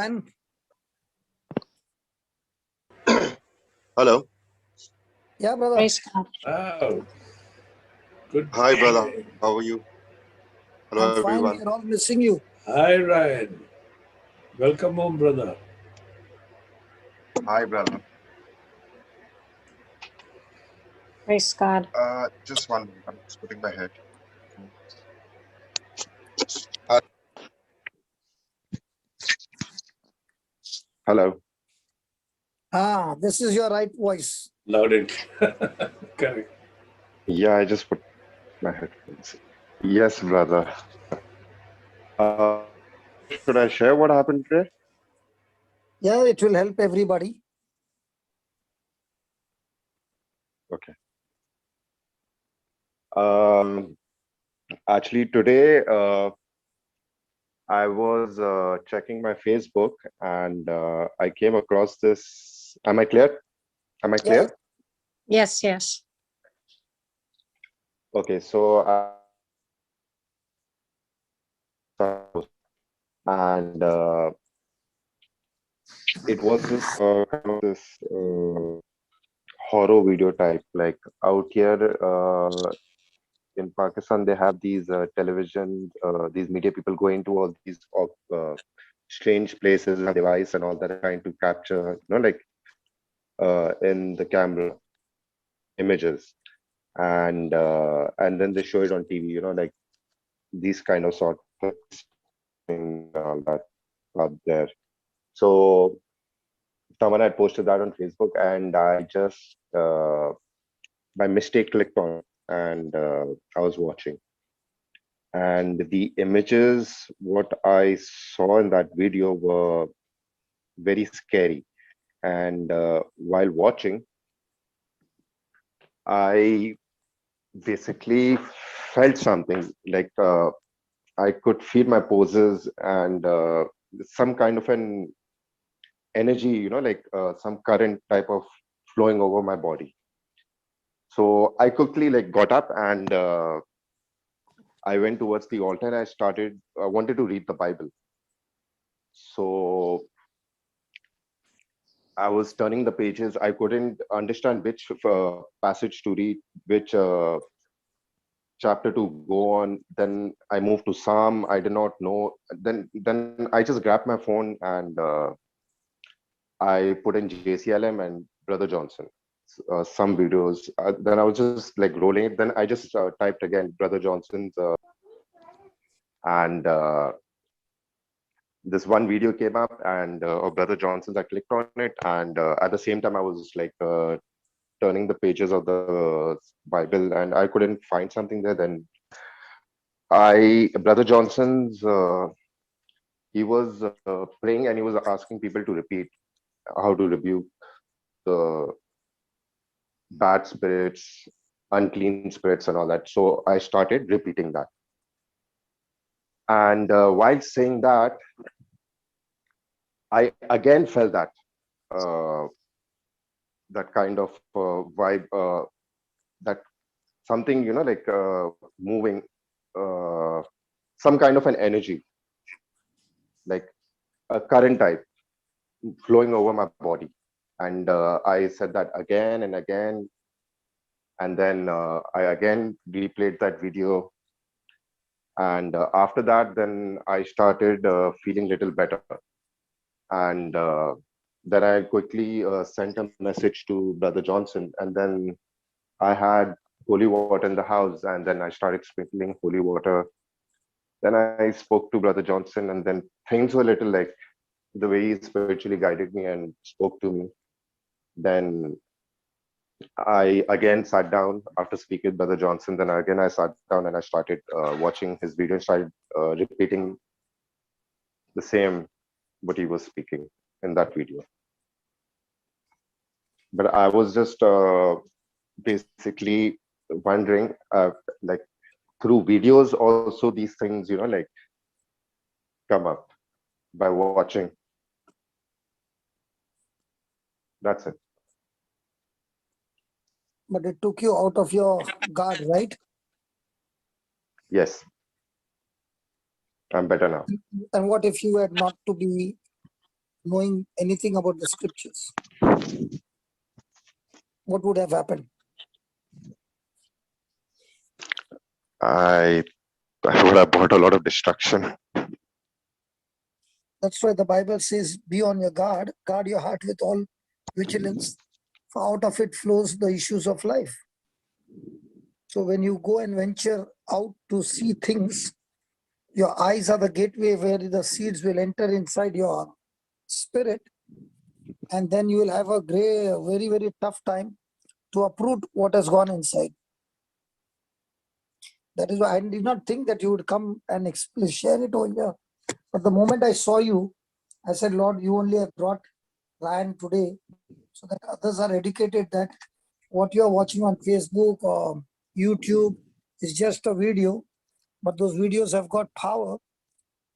Ryan. Hello. Yeah, brother. Praise God. Oh, good. Hi, brother. How are you? Hello, I'm fine. everyone. We're all missing you. Hi, Ryan. Welcome home, brother. Hi, brother. Praise God. Just one minute. I'm just putting my head. Hello. This is your right voice. Loud and correct. Yeah, I just put my headphones. Yes, brother. Should I share what happened today? Yeah, it will help everybody. Okay. Actually, today I was checking my Facebook and I came across this. Am I clear? Am I clear? Yes, yes. Okay, so and it was this kind of this horror video type. Like out here in Pakistan, they have these television, these media people going to all these strange places and device and all that, trying to capture, like in the camera images, and then they show it on TV, like these kind of sort of thing, all that out there. So someone had posted that on Facebook, and I just by mistake clicked on it, and I was watching. And the images, what I saw in that video were very scary. And while watching, I basically felt something like I could feel my poses and some kind of an energy, like some current type of flowing over my body. So I quickly got up and I went towards the altar and I wanted to read the Bible. So I was turning the pages. I couldn't understand which passage to read, which chapter to go on. Then I moved to Psalm. I did not know. Then I just grabbed my phone and I put in JCILM and Brother Johnson. Some videos. Then I was just rolling it. Then I just typed again Brother Johnson's, and this one video came up, and of Brother Johnson's. I clicked on it, and at the same time, I was turning the pages of the Bible, and I couldn't find something there. Then Brother Johnson's, he was praying, and he was asking people to repeat how to rebuke the bad spirits, unclean spirits, and all that. So I started repeating that. And while saying that, I again felt that that kind of vibe, that something, moving, some kind of an energy, like a current type flowing over my body. And I said that again and again. And then I again replayed that video. And after that, then I started feeling little better. And then I quickly sent a message to Brother Johnson. And then I had holy water in the house. And then I started sprinkling holy water. Then I spoke to Brother Johnson. And then things were little like the way he spiritually guided me and spoke to me. Then I again sat down after speaking with Brother Johnson. Then again I sat down and I started watching his video and started repeating the same what he was speaking in that video. But I was just basically wondering, through videos also these things, come up by watching. That's it. But it took you out of your guard, right? Yes. I'm better now. And what if you were not to be knowing anything about the scriptures, what would have happened? I would have brought a lot of destruction. That's why the Bible says, be on your guard, guard your heart with all vigilance, for out of it flows the issues of life. So when you go and venture out to see things, your eyes are the gateway where the seeds will enter inside your spirit, and then you will have a very, very tough time to uproot what has gone inside. That is why I did not think that you would come and share it over here. But the moment I saw you, I said, Lord, you only have brought Ryan today so that others are educated that what you are watching on Facebook or YouTube is just a video, but those videos have got power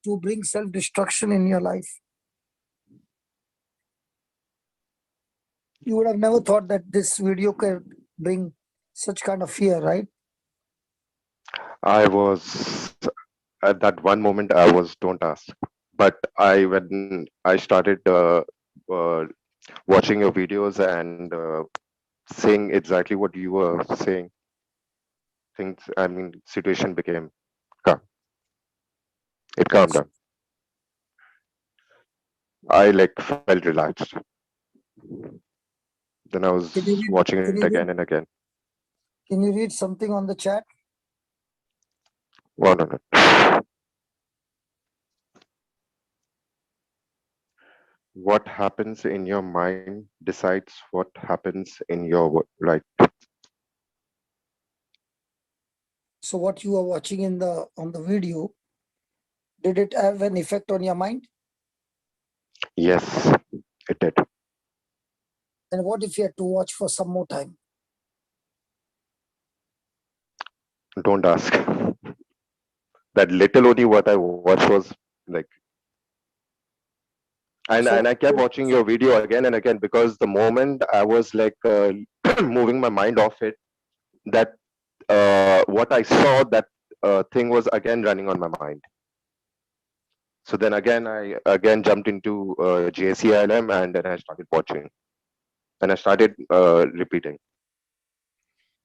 to bring self-destruction in your life. You would have never thought that this video could bring such kind of fear, right? I was at that one moment. Don't ask. But when I started watching your videos and saying exactly what you were saying, situation became calm. It calmed down. I felt relaxed. Then I was Can you read, watching can it you read, again and again. can you read something on the chat? 1 minute. What happens in your mind decides what happens in your life. So what you are watching on the video, did it have an effect on your mind? Yes, it did. And what if you had to watch for some more time? Don't ask. That little only what I watched was like, and I kept watching your video again and again because the moment I was moving my mind off it, that what I saw, that thing was again running on my mind. So then again, I again jumped into JCILM and then I started watching and I started repeating.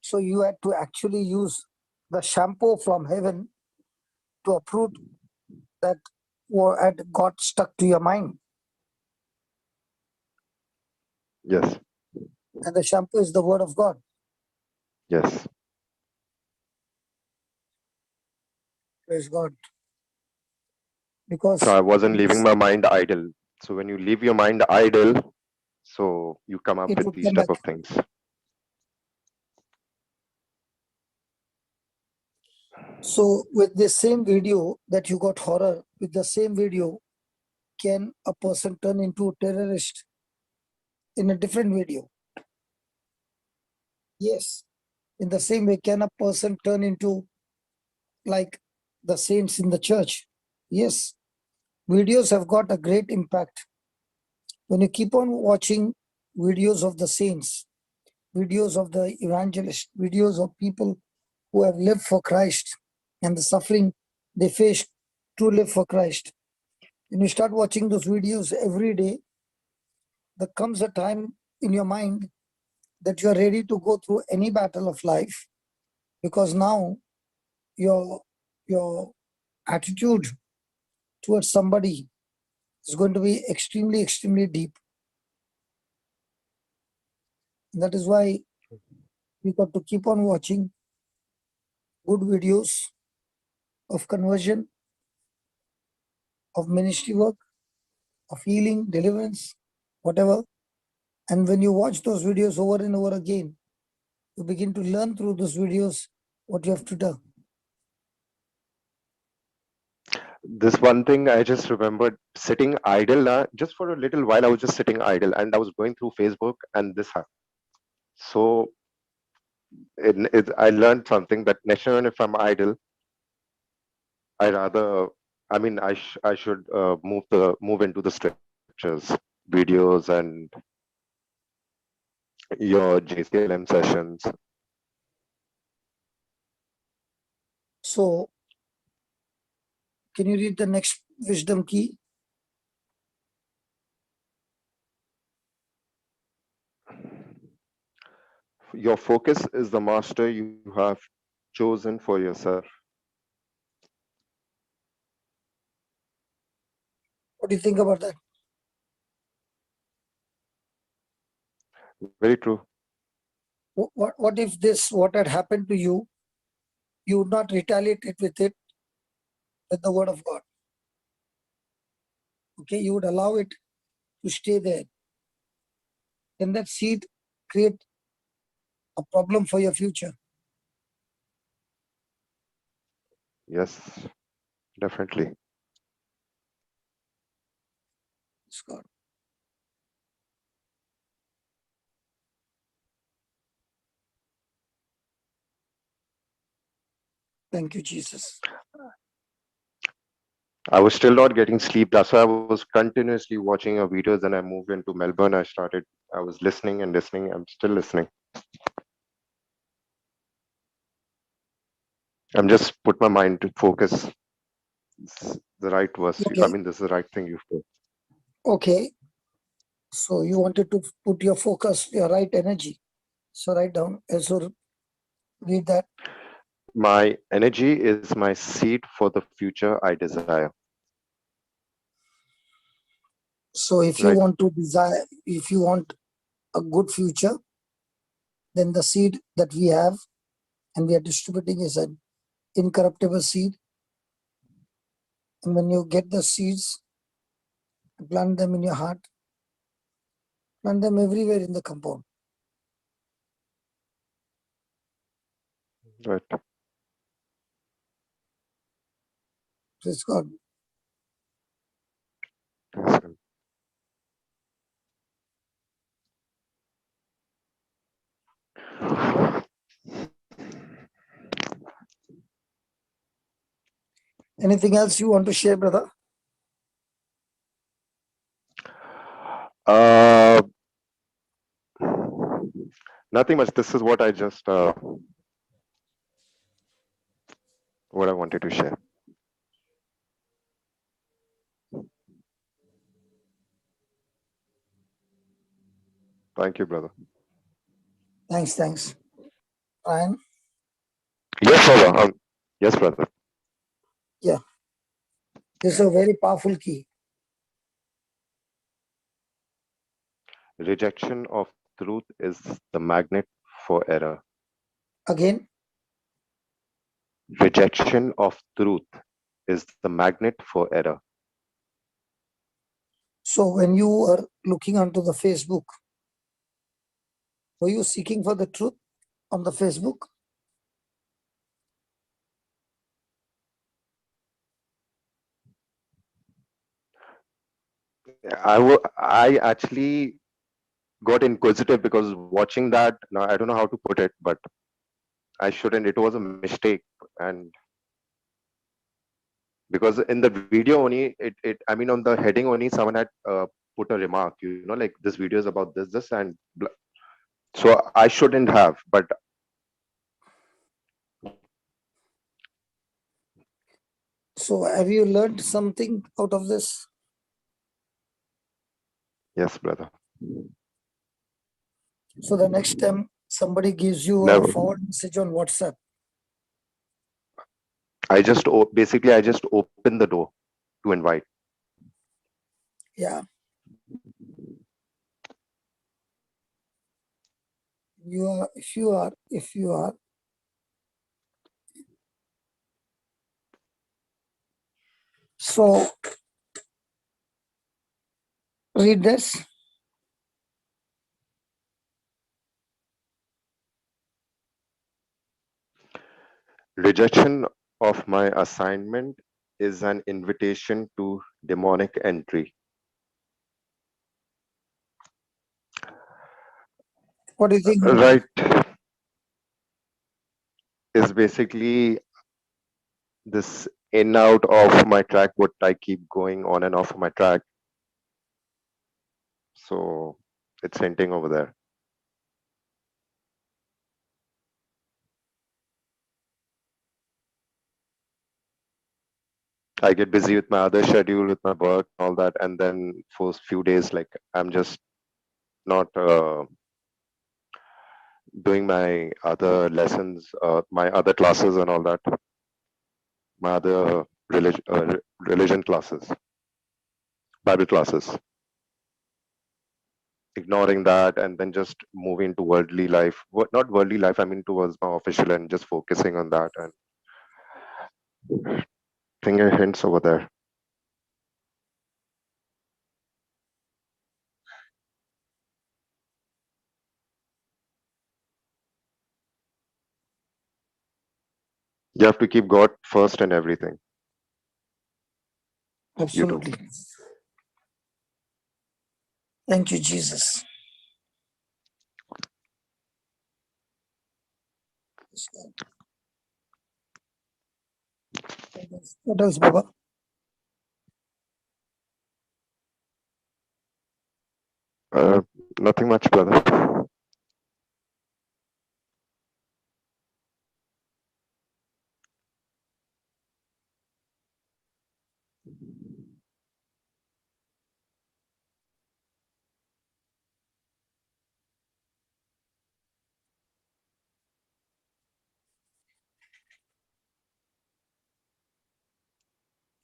So you had to actually use the shampoo from heaven to uproot that or had got stuck to your mind. Yes, And the shampoo is the word of God. yes. Praise God. So Because I wasn't leaving my mind idle. So when you leave your mind idle, so you come up it with would these come type back. of things. So with the same video that you got horror, with the same video, can a person turn into a terrorist in a different video? Yes. In the same way, can a person turn into like the saints in the church? Yes. Videos have got a great impact. When you keep on watching videos of the saints, videos of the evangelists, videos of people who have lived for Christ and the suffering they faced to live for Christ, when you start watching those videos every day, there comes a time in your mind that you are ready to go through any battle of life, because now your your attitude towards somebody is going to be extremely, extremely deep. And that is why we got to keep on watching good videos of conversion, of ministry work, of healing, deliverance, whatever. And when you watch those videos over and over again, you begin to learn through those videos what you have to do. This one thing I just remembered sitting idle, just for a little while, I was just sitting idle and I was going through Facebook and this happened. So I learned something that next time if I'm idle, I rather, I should move into the scriptures, videos, and your JCLM sessions. So can you read the next wisdom key? Your focus is the master you have chosen for yourself. What do you think about that? Very true. What if this, what had happened to you, you would not retaliate it with the word of God? Okay, you would allow it to stay there. Then that seed create a problem for your future. Yes, definitely. It's God. Thank you, Jesus. I was still not getting sleep. That's why I was continuously watching your videos. And I moved into Melbourne. I was listening and listening. I'm still listening. I'm just put my mind to focus. It's the right verse. I Okay, mean, this is the right thing you've put. okay. So you wanted to put your focus, your right energy. So write down. So read that. My energy is my seed for the future I desire. So if you Right. want to desire, if you want a good future, then the seed that we have and we are distributing is an incorruptible seed. And when you get the seeds, plant them in your heart, plant them everywhere in the compound. Right. Praise God. Yes, sir. Anything else you want to share, brother? Uh, Nothing much. This is what I just what I wanted to share. Thank you, brother. Thanks. Ryan? Yes, brother. Yes, brother. Yeah. This is a very powerful key. Rejection of truth is the magnet for error. Again, Rejection of truth is the magnet for error. so when you were looking onto the Facebook, were you seeking for the truth on the Facebook? I actually got inquisitive because watching that, now I don't know how to put it, but I shouldn't. It was a mistake. And because in the video only, I mean, on the heading only, someone had put a remark, like this video is about this, and so I shouldn't have, but So have you learned something out of this? yes, brother. So the next time somebody gives you a Never. forward message on WhatsApp, Basically, I just opened the door to invite. yeah, if you are, so read this. Rejection of my assignment is an invitation to demonic entry. What do you think? Right. Is basically this in out of my track, what I keep going on and off my track. So it's hinting over there. I get busy with my other schedule, with my work, all that, and then for a few days, like I'm just not doing my other lessons, my other classes and all that, my other religion classes, Bible classes, ignoring that and then just moving to worldly life. Not worldly life, I mean towards my official and just focusing on that and finger hints over there. You have to keep God first in everything. You do. Absolutely. Thank you, Jesus. What else, Baba? Nothing much, brother.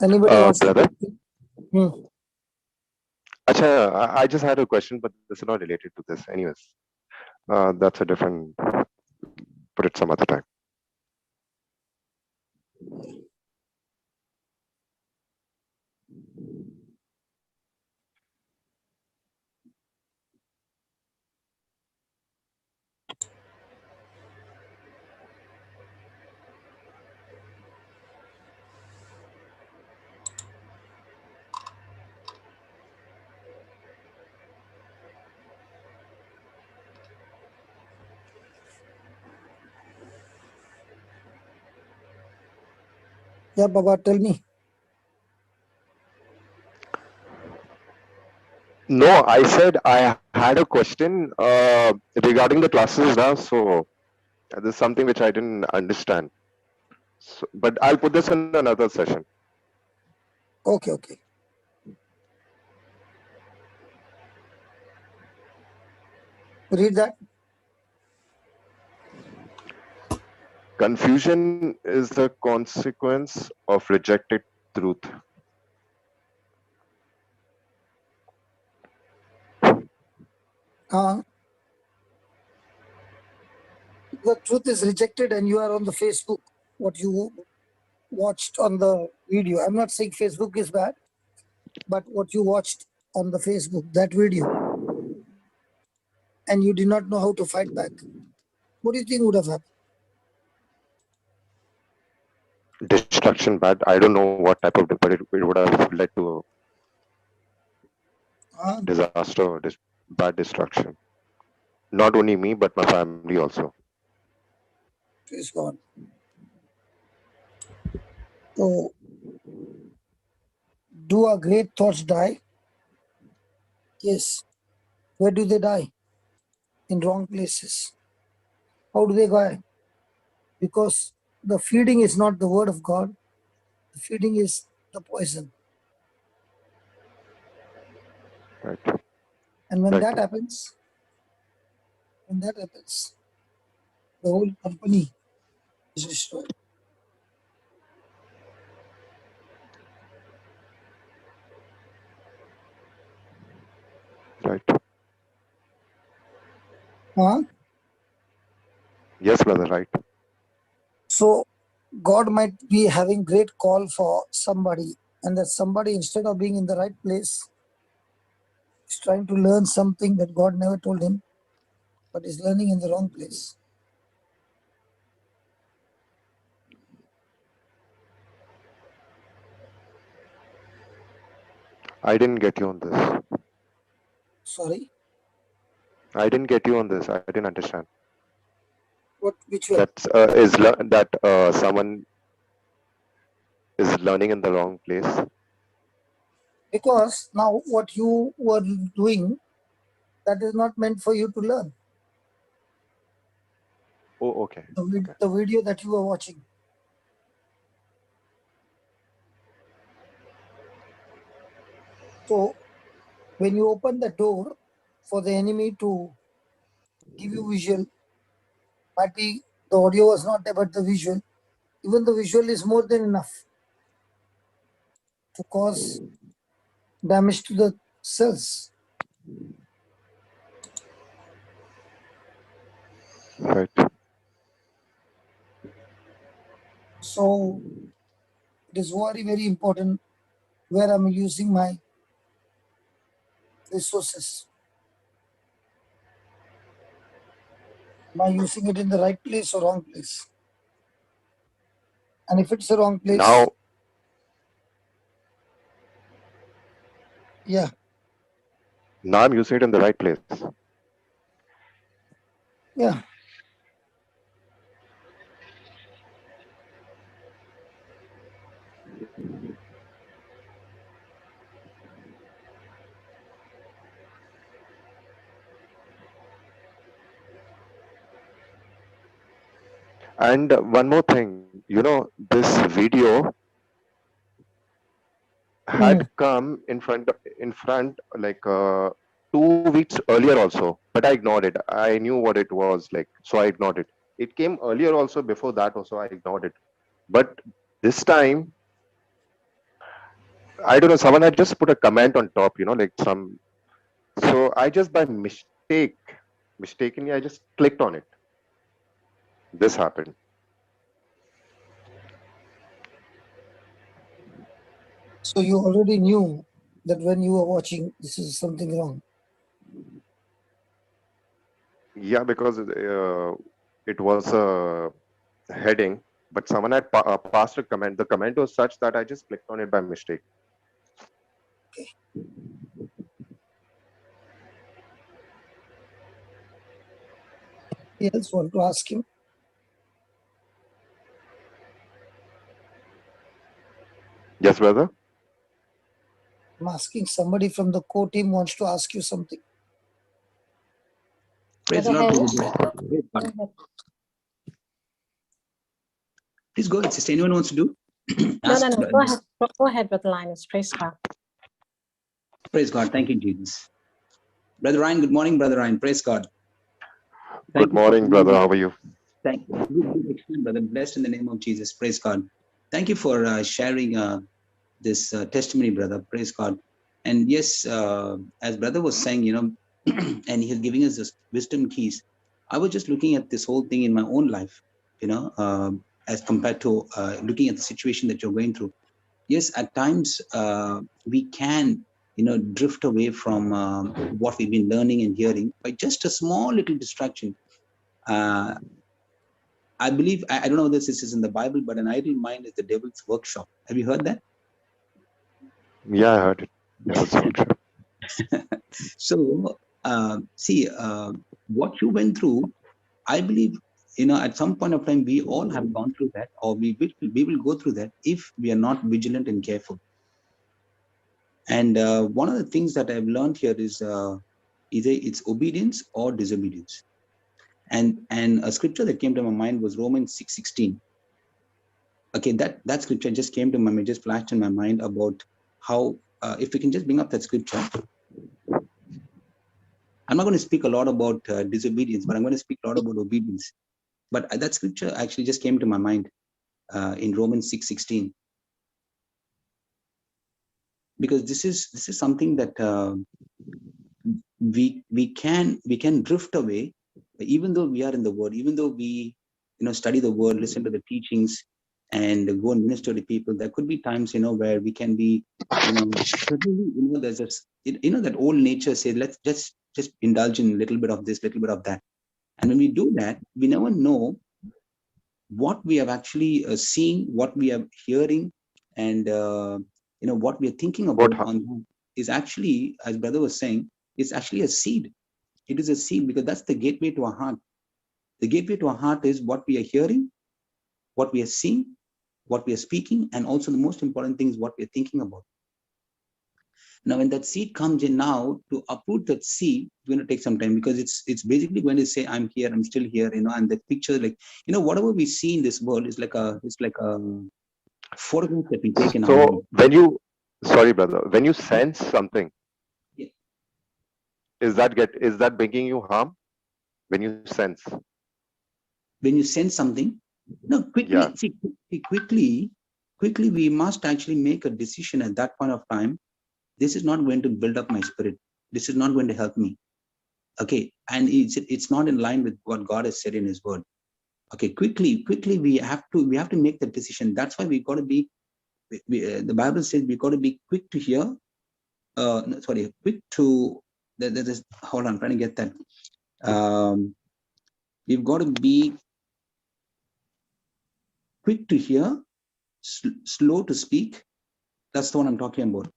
Anybody wants Brother, to? Hmm. Acha, I just had a question, but this is not related to this. Anyways, that's a different, put it some other time. Yeah, Baba, tell me. No, I said I had a question regarding the classes now. So this is something which I didn't understand. So, but I'll put this in another session. Okay, okay. Read that. Confusion is the consequence of rejected truth. Uh, the truth is rejected and you are on the Facebook, what you watched on the video. I'm not saying Facebook is bad, but what you watched on the Facebook, that video, and you did not know how to fight back. What do you think would have happened? Destruction bad. I don't know what type of, but it would have led to disaster, bad destruction. Not only me, but my family also. Praise God. So, do our great thoughts die? Yes. Where do they die? In wrong places. How do they die? Because the feeding is not the word of God. The feeding is the poison. Right. And when Right. that happens, the whole company is destroyed. Right. Huh? Yes, brother. Right. So God might be having great call for somebody, and that somebody, instead of being in the right place, is trying to learn something that God never told him, but is learning in the wrong place. I didn't get you on this. Sorry, I didn't get you on this. I didn't understand. what? Which one? That's that someone is learning in the wrong place. Because now what you were doing, that is not meant for you to learn. Oh, okay. Okay. The video that you were watching. So when you open the door for the enemy to give you visual, Might be the audio was not there, but the visual. Even the visual is more than enough to cause damage to the cells. Right. So it is very, very important where I'm using my resources. Am I using it in the right place or wrong place? And if it's the wrong place, Now, yeah, now I'm using it in the right place. yeah. And one more thing, this video had come in front like 2 weeks earlier also, but I ignored it. I knew what it was like, so I ignored it. It came earlier also, before that also I ignored it. But this time, I don't know, someone had just put a comment on top, like some. So I just by mistakenly, I just clicked on it. This happened. So you already knew that when you were watching, this is something wrong. Yeah, because it was a heading, but someone had passed a comment. The comment was such that I just clicked on it by mistake. Anybody else want to ask him? Yes, brother. I'm asking somebody from the core team wants to ask you something. Praise the Brother Lord. Harry? Praise God. Please go ahead, sister. Anyone wants to do? No. Go ahead. Go ahead, Brother Linus. Praise God. Praise God. Thank you, Jesus. Brother Ryan, good morning, Brother Ryan. Praise God. Good morning, brother. How are you? Thank you. Good, excellent, brother. Blessed in the name of Jesus. Praise God. Thank you for sharing this testimony, brother. Praise God. And yes, as brother was saying, and he's giving us this wisdom keys. I was just looking at this whole thing in my own life, as compared to looking at the situation that you're going through. Yes, at times we can, drift away from what we've been learning and hearing by just a small little distraction. I believe, I don't know whether this is in the Bible, but an idle mind is the devil's workshop. Have you heard that? Yeah, I heard it. Devil's workshop. So, see, what you went through, I believe, at some point of time, we all have gone through that, or we will go through that if we are not vigilant and careful. And one of the things that I've learned here is either it's obedience or disobedience. And a scripture that came to my mind was Romans 6:16. Okay, that scripture just came to my mind, just flashed in my mind about how, if we can just bring up that scripture. I'm not going to speak a lot about disobedience, but I'm going to speak a lot about obedience. But that scripture actually just came to my mind in Romans 6:16, because this is something that we can drift away, even though we are in the Word, even though we study the Word, listen to the teachings, and go and minister to people. There could be times where we can be certainly, there's this, that old nature says, let's just indulge in a little bit of this, little bit of that. And when we do that, we never know what we have actually seen, what we are hearing, and what we are thinking about on is actually, as brother was saying, it's actually a seed. It is a seed, because that's the gateway to our heart. The gateway to our heart is what we are hearing, what we are seeing, what we are speaking, and also the most important thing is what we are thinking about. Now, when that seed comes in, now to uproot that seed, it's going to take some time, because it's basically going to say, I'm here, I'm still here, and the picture, like, whatever we see in this world is like a photograph that we take in our mind. So sorry, brother, when you sense something, Yeah. is that bringing you harm? When you sense? when you sense something, no, quickly, Yeah. see, quickly, we must actually make a decision at that point of time. This is not going to build up my spirit. This is not going to help me. Okay, and it's not in line with what God has said in His Word. Okay, quickly, we have to make the decision. That's why we got to be. The Bible says we got to be quick to hear. Quick to. Hold on, I'm trying to get that. We've got to be quick to hear, slow to speak. That's the one I'm talking about.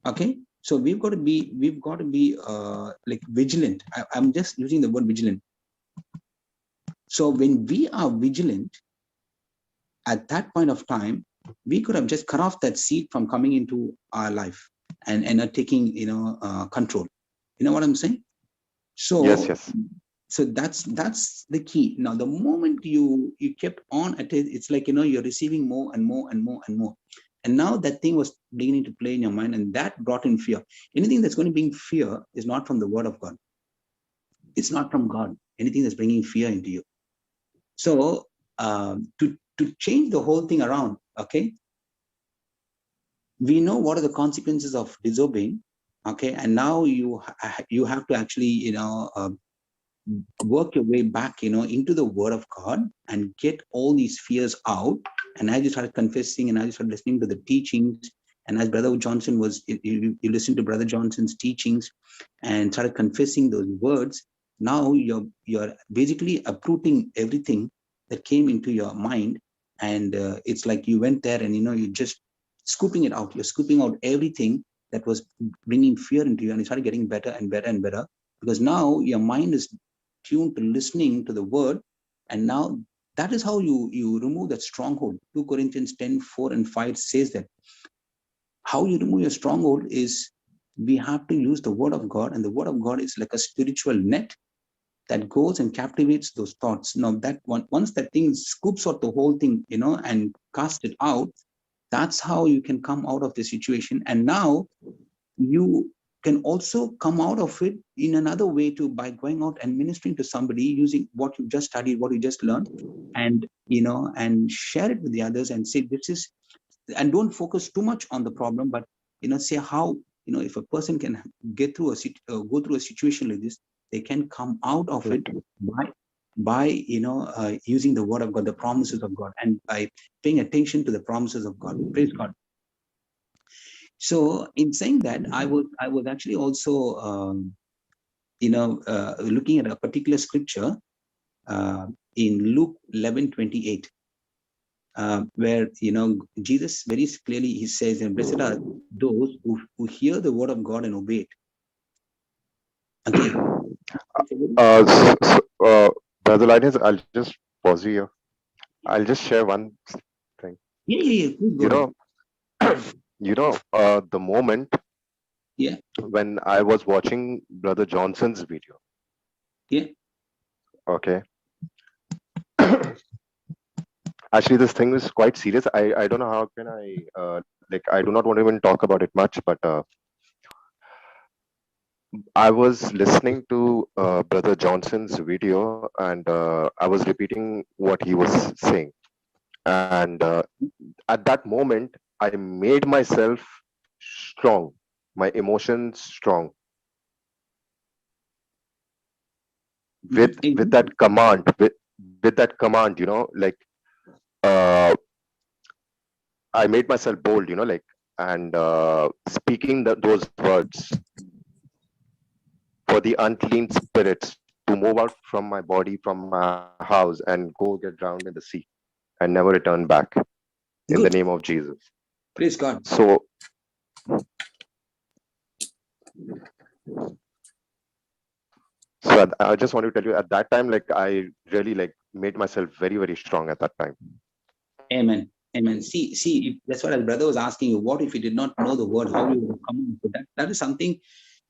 Okay, so we've got to be like vigilant. I'm just using the word vigilant. So when we are vigilant, at that point of time, we could have just cut off that seed from coming into our life and not taking control. You know what I'm saying? So Yes. So that's the key. Now, the moment you kept on at it, it's like you're receiving more and more and more and more. And now that thing was beginning to play in your mind, and that brought in fear. Anything that's going to bring fear is not from the Word of God. It's not from God. Anything that's bringing fear into you. So to change the whole thing around, okay, we know what are the consequences of disobeying, okay, and now you have to actually work your way back into the Word of God and get all these fears out. And as you started confessing and as you started listening to the teachings, and as Brother Johnson was, you listened to Brother Johnson's teachings and started confessing those words, now you're basically uprooting everything that came into your mind. And it's like you went there and you're just scooping it out. You're scooping out everything that was bringing fear into you, and you started getting better and better and better, because now your mind is tuned to listening to the Word. And now that is how you remove that stronghold. 2 Corinthians 10:4-5 says that how you remove your stronghold is we have to use the Word of God, and the Word of God is like a spiritual net that goes and captivates those thoughts. Now that once that thing scoops out the whole thing, and cast it out, that's how you can come out of the situation. And now you can also come out of it in another way too, by going out and ministering to somebody using what you just studied, what you just learned, and and share it with the others and say this is, and don't focus too much on the problem, but say how if a person can get through go through a situation like this, they can come out of it by using the Word of God, the promises of God, and by paying attention to the promises of God. Praise God. So in saying that, I was actually also looking at a particular scripture in Luke 11:28, where Jesus very clearly he says, and blessed are those who hear the Word of God and obey it. Okay. Brother Linus, I'll just pause you here. I'll just share one thing. Yeah. The moment when I was watching Brother Johnson's video. Yeah. Okay. Actually, this thing is quite serious. I don't know how can I I do not want to even talk about it much, but I was listening to Brother Johnson's video, and I was repeating what he was saying. And at that moment, I made myself strong, my emotions strong. With that command, with that command, I made myself bold, and speaking those words for the unclean spirits to move out from my body, from my house, and go get drowned in the sea and never return back in the name of Jesus. Praise God. So I just want to tell you, at that time, I really made myself very, very strong at that time. Amen. See, that's what our brother was asking you. What if you did not know the Word? How you would come on? So that is something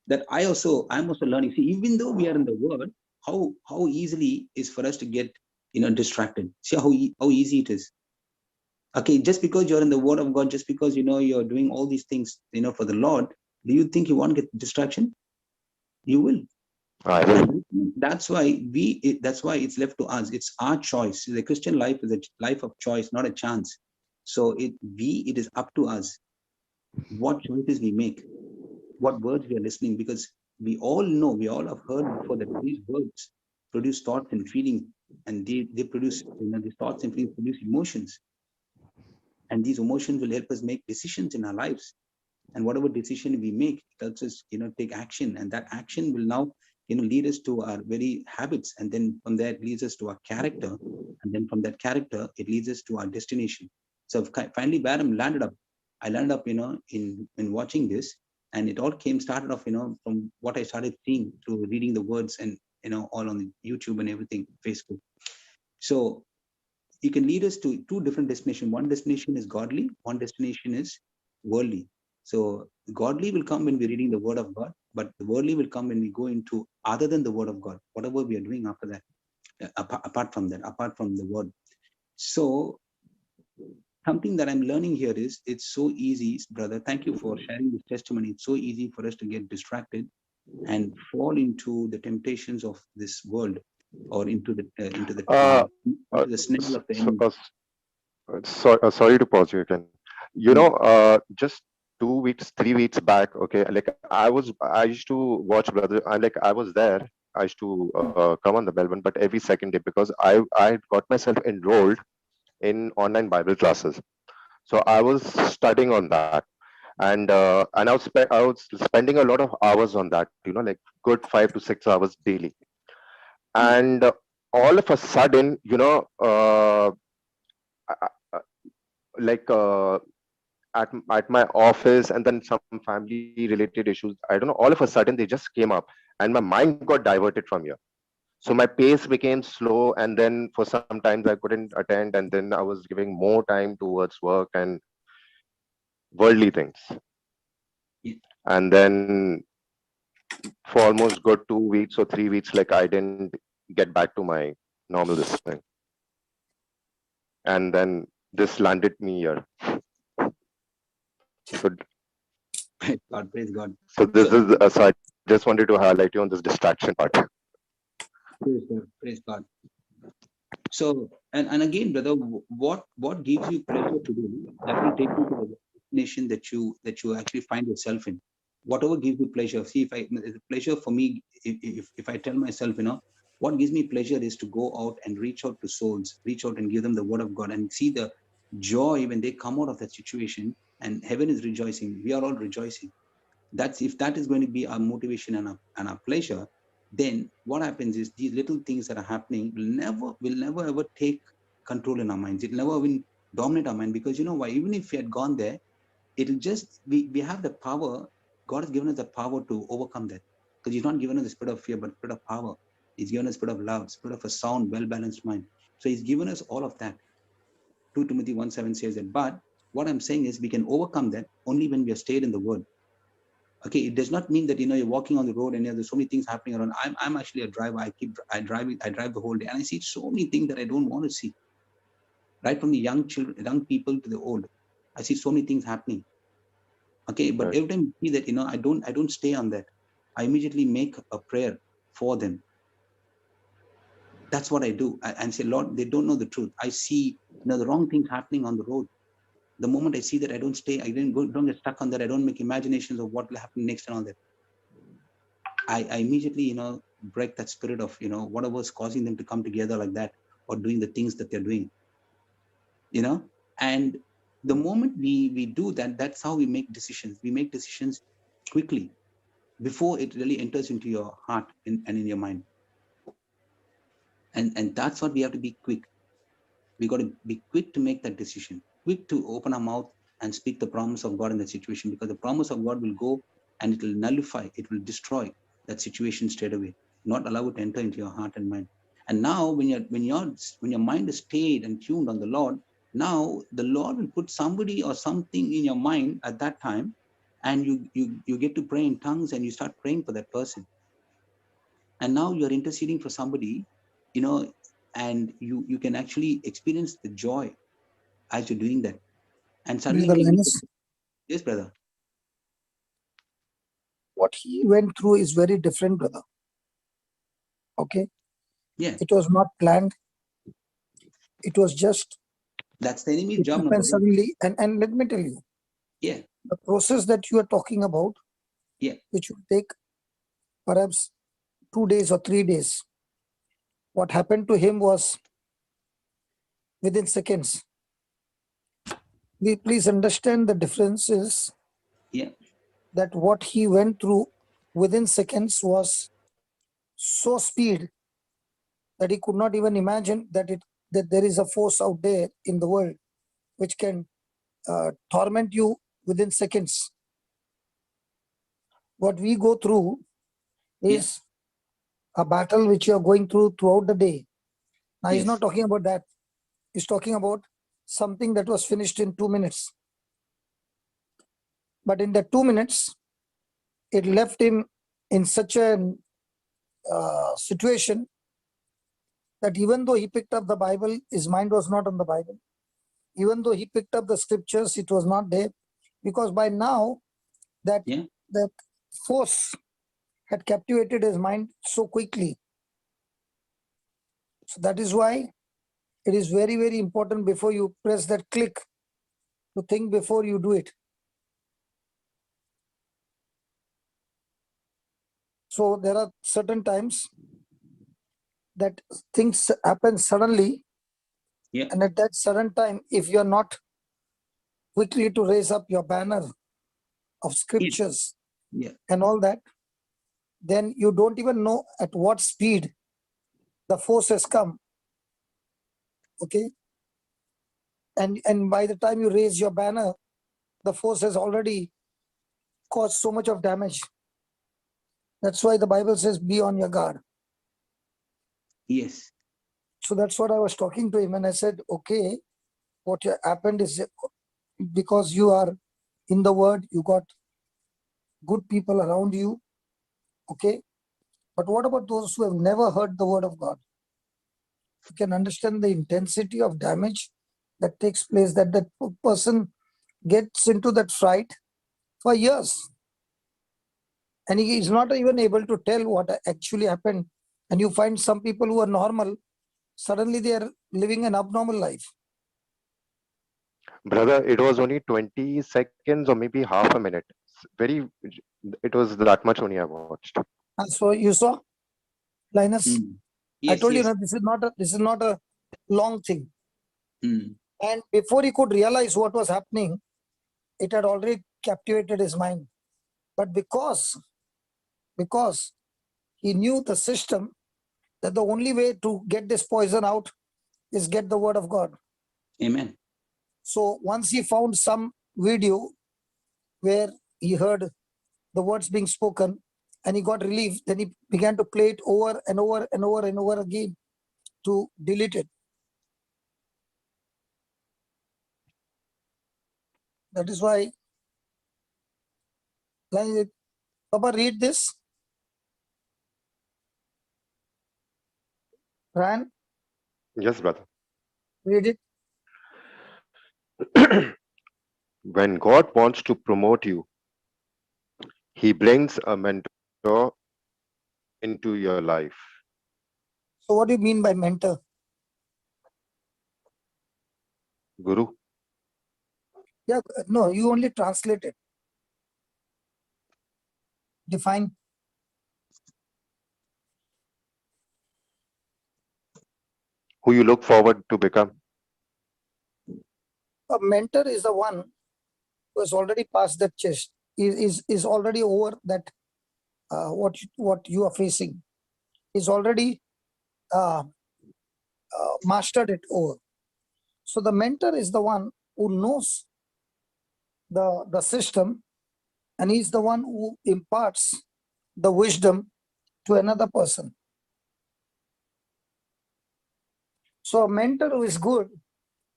that I'm also learning. See, even though we are in the Word, how easily is for us to get distracted. See how easy it is. Okay, just because you're in the Word of God, just because you're doing all these things for the Lord, do you think you won't get distraction? You will. I will. And that's why that's why it's left to us. It's our choice. The Christian life is a life of choice, not a chance. So it is up to us what choices we make, what words we are listening, because we all know, we all have heard before that these words produce thoughts and feelings, and they produce, these thoughts and feelings produce emotions, and these emotions will help us make decisions in our lives. And whatever decision we make, it helps us, take action, and that action will now, lead us to our very habits, and then from there it leads us to our character, and then from that character it leads us to our destination. So finally, where I landed up, in watching this, and it all started off, from what I started seeing through reading the words, and all on the YouTube and everything, Facebook. So you can lead us to two different destinations. One destination is godly, one destination is worldly. So godly will come when we're reading the word of God, but the worldly will come when we go into other than the word of God, whatever we are doing after that, apart from that, apart from the word. So something that I'm learning here is, it's so easy, brother. Thank you for sharing this testimony. It's so easy for us to get distracted and fall into the temptations of this world, or into the Uh, snare of the so, enemy. sorry to pause you again. Mm. Just 2 weeks, 3 weeks back, okay, like I used to watch brother. I was there. I used to come on the Melbourne, but every second day, because I got myself enrolled in online Bible classes. So I was studying on that, and I was spending a lot of hours on that. Like good 5 to 6 hours daily, Mm. and all of a sudden, uh, like at my office, and then some family related issues, I don't know, all of a sudden they just came up, and my mind got diverted from here. So my pace became slow, and then for some times I couldn't attend, and then I was giving more time towards work and worldly things. Yeah. And then for almost good 2 weeks or 3 weeks, like I didn't get back to my normal this thing. And then this landed me here. So Praise God, praise God. so this So, is so I just wanted to highlight you on this distraction part. praise God, praise God. So, and again, brother, what gives you pleasure to do, that will take you to the destination that you actually find yourself in. Whatever gives you pleasure. See, if the pleasure for me, if I tell myself, what gives me pleasure is to go out and reach out to souls, reach out and give them the word of God, and see the joy when they come out of that situation, and heaven is rejoicing. We are all rejoicing. That's, if that is going to be our motivation and our pleasure, then what happens is, these little things that are happening will never ever take control in our minds. It never will dominate our mind, because you know why? Even if we had gone there, it'll just, we have the power. God has given us the power to overcome that, because He's not given us the spirit of fear, but spirit of power. He's given us spirit of love, spirit of a sound, well-balanced mind. So He's given us all of that. 2 Timothy 1:7 says that. But what I'm saying is, we can overcome that only when we are stayed in the word. Okay, it does not mean that you're walking on the road and there's so many things happening around. I'm actually a driver. I drive the whole day, and I see so many things that I don't want to see. Right from the young children, young people to the old, I see so many things happening. Okay, but Right. every time I see that, I don't stay on that. I immediately make a prayer for them. That's what I do. And say, Lord, they don't know the truth. I see the wrong things happening on the road. The moment I see that, I don't stay. Don't get stuck on that. I don't make imaginations of what will happen next and all that. I immediately, break that spirit of, whatever's causing them to come together like that, or doing the things that they're doing, and the moment we do that, that's how we make decisions. We make decisions quickly before it really enters into your heart and in your mind. And that's what we have to be quick. We got to be quick to make that decision, quick to open our mouth and speak the promise of God in that situation, because the promise of God will go and it will nullify, it will destroy that situation straight away, not allow it to enter into your heart and mind. And now when your mind is stayed and tuned on the Lord, now the Lord will put somebody or something in your mind at that time, and you get to pray in tongues, and you start praying for that person. And now you're interceding for somebody, and you can actually experience the joy as you're doing that. And suddenly Brother when you, Linus, yes, brother. what he went through is very different, brother. Okay. Yeah. It was not planned. It was just, That's the enemy's it job. happened Number one. suddenly. And let me tell you, Yeah. the process that you are talking about, Yeah. which will take perhaps 2 days or 3 days, what happened to him was within seconds. Please understand the differences. Yeah. That what he went through within seconds was so speed that he could not even imagine that there is a force out there in the world which can torment you within seconds. What we go through is a battle which you are going through throughout the day. Now he's Yes. not talking about that. He's talking about something that was finished in 2 minutes. But in the 2 minutes, it left him in such a situation that even though he picked up the Bible, his mind was not on the Bible. Even though he picked up the scriptures, it was not there. Because by now, that force had captivated his mind so quickly. So that is why it is very, very important before you press that click to think before you do it. So there are certain times that things happen suddenly. Yeah. And at that sudden time, if you're not quickly to raise up your banner of scriptures Yeah. and all that, then you don't even know at what speed the force has come. Okay. And by the time you raise your banner, the force has already caused so much of damage. That's why the Bible says, be on your guard. Yes. So that's what I was talking to him. And I said, okay, what happened is because you are in the word, you got good people around you. Okay. But what about those who have never heard the word of God? You can understand the intensity of damage that takes place, that person gets into that fright for years. And he is not even able to tell what actually happened. And you find some people who are normal, suddenly they are living an abnormal life. Brother, it was only 20 seconds or maybe half a minute. It was that much only I watched. And so you saw, Linus, I Yes. told you, Yes. this is not a long thing. Mm. And before he could realize what was happening, it had already captivated his mind. But because he knew the system, that the only way to get this poison out is get the word of God. Amen. So once he found some video where he heard the words being spoken and he got relief, then he began to play it over and over and over and over again to delete it. That is why, like, Papa, read this. Ryan, Yes, brother. read it. When God wants to promote you, He brings a mentor into your life. So what do you mean by mentor? Guru. Yeah, no, you only translate it. Define. Who you look forward to become. A mentor is the one who has already passed that test, is already over that what you are facing, is already mastered it over. So the mentor is the one who knows the system, and he's the one who imparts the wisdom to another person. So a mentor who is good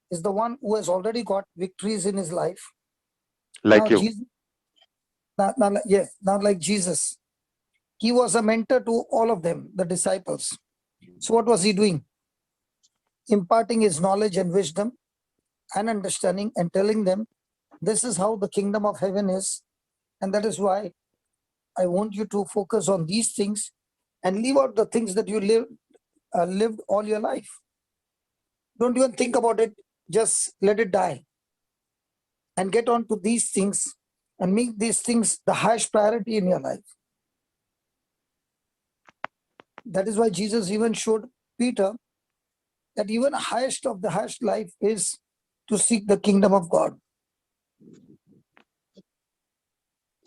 is the one who has already got victories in his life. Like Now, you. Jesus, now like Jesus, he was a mentor to all of them, the disciples. So what was he doing? Imparting his knowledge and wisdom and understanding and telling them, this is how the kingdom of heaven is. And that is why I want you to focus on these things and leave out the things that you lived all your life. Don't even think about it. Just let it die and get on to these things and make these things the highest priority in your life. That is why Jesus even showed Peter that even highest of the highest life is to seek the kingdom of God.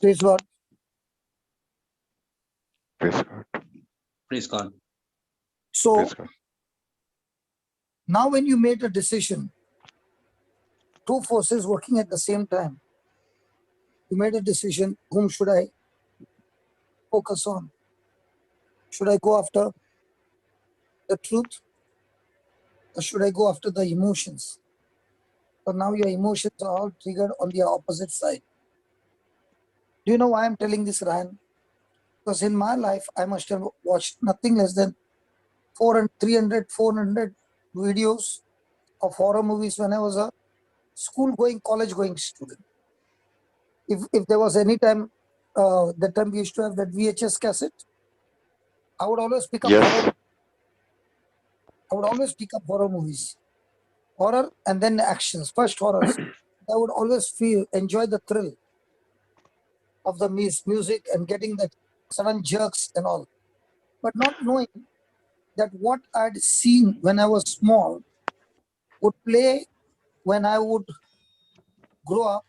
Praise God. Praise God. Praise God. So Praise God. now when you made a decision, two forces working at the same time, you made a decision, whom should I focus on? Should I go after the truth, or should I go after the emotions? But now your emotions are all triggered on the opposite side. Do you know why I'm telling this, Ryan? Because in my life, I must have watched nothing less than 400 videos of horror movies when I was a school-going, college-going student. If there was any time, that time we used to have that VHS cassette, I would always pick up Yes. horror movies, horror and then actions. First horrors. I would always enjoy the thrill of the music and getting that sudden jerks and all, but not knowing that what I'd seen when I was small would play when I would grow up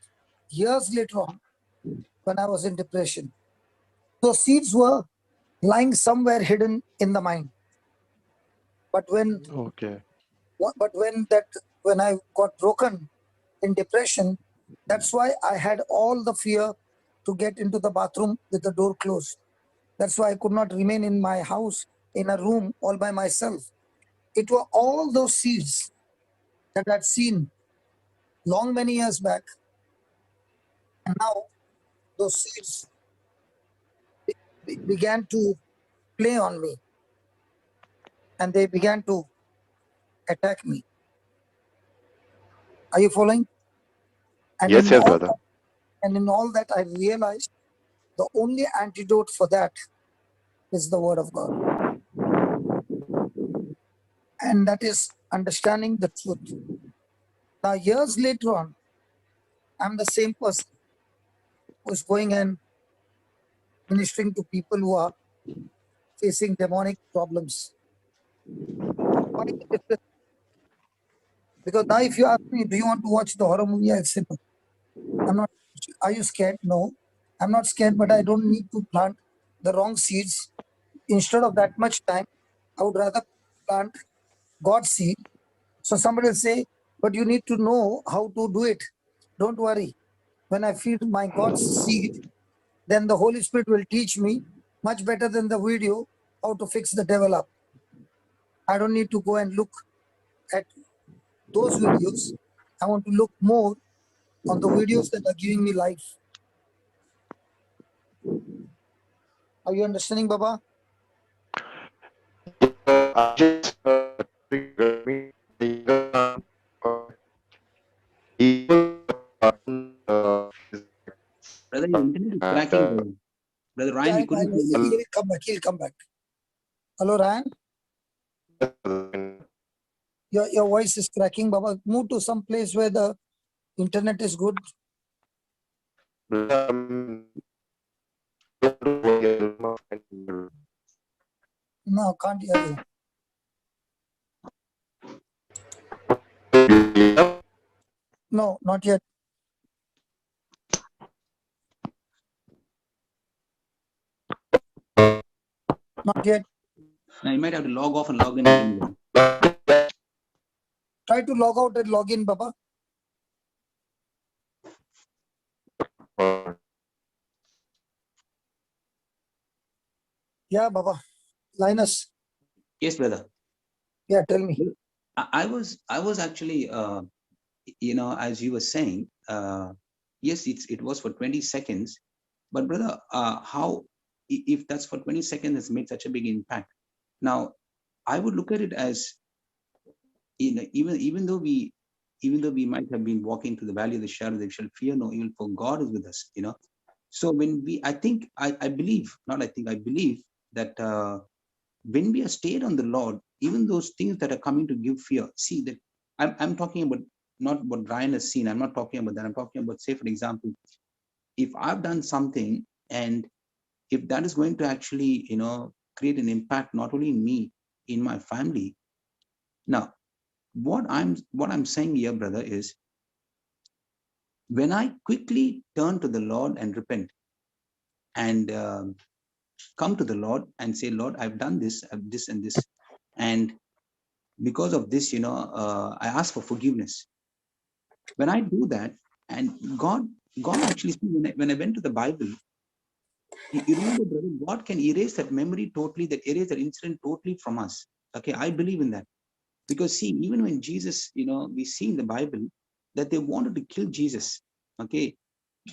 years later on when I was in depression. Those seeds were lying somewhere hidden in the mind. But when Okay. when I got broken in depression, that's why I had all the fear to get into the bathroom with the door closed. That's why I could not remain in my house in a room all by myself. It were all those seeds that I'd seen long many years back, and now those seeds began to play on me, and they began to attack me. Are you following? And Yes, in yes, all brother. that, I realized the only antidote for that is the word of God, and that is understanding the truth. Now, years later on, I'm the same person who's going and ministering to people who are facing demonic problems. Why the difference? Because now, if you ask me, do you want to watch the horror movie? I'll say no. I'm not. Are you scared? No, I'm not scared, but I don't need to plant the wrong seeds. Instead of that much time, I would rather plant God's seed. So somebody will say, but you need to know how to do it. Don't worry. When I feed my God's seed, then the Holy Spirit will teach me much better than the video how to fix the devil up. I don't need to go and look at those videos. I want to look more on the videos that are giving me life. Are you understanding, Baba? I just triggered me. Even, Brother, your internet is and cracking. Brother Ryan, we couldn't hear He'll anything. come back. He'll come back. Hello, Ryan. Your voice is cracking, Baba. Move to some place where the internet is good. No, can't hear you. No, not yet. Not yet. Now you might have to log off and log in again. Try to log out and log in, Baba. Yeah, Baba. Linus. Yes, brother. Yeah, tell me. I was actually, as you were saying, yes, it was for 20 seconds, but brother, if that's for 20 seconds, it's made such a big impact. Now, I would look at it as, even though we might have been walking through the valley of the shadow, they shall fear no evil, for God is with us. So when I believe that when we are stayed on the Lord, even those things that are coming to give fear, see that I'm talking about not what Ryan has seen. I'm not talking about that. I'm talking about, say, for example, if I've done something and if that is going to actually, create an impact not only in me, in my family. Now, what I'm saying here, brother, is when I quickly turn to the Lord and repent and come to the Lord and say, Lord, I've done this, this and this, and because of this, I ask for forgiveness. When I do that, and God actually, when I went to the Bible, you remember, brother, God can erase that memory totally, that erase that incident totally from us. Okay, I believe in that. Because see, even when Jesus, we see in the Bible that they wanted to kill Jesus. Okay,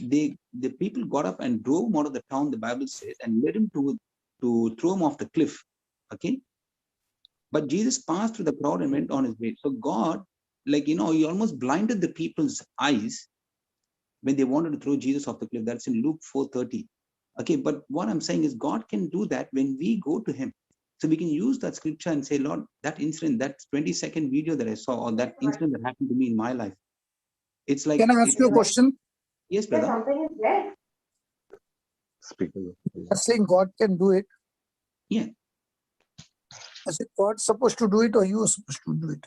the people got up and drove him out of the town, the Bible says, and led him to throw him off the cliff. Okay, but Jesus passed through the crowd and went on his way. So God, he almost blinded the people's eyes when they wanted to throw Jesus off the cliff. That's in Luke 4:30. Okay, but what I'm saying is God can do that when we go to him. So we can use that scripture and say, Lord, that incident, that 20-second video that I saw, or that incident that happened to me in my life, it's like, Can I ask you a question? Yes, brother. Speaker. You're saying God can do it. Yeah. Is it God supposed to do it or you are supposed to do it?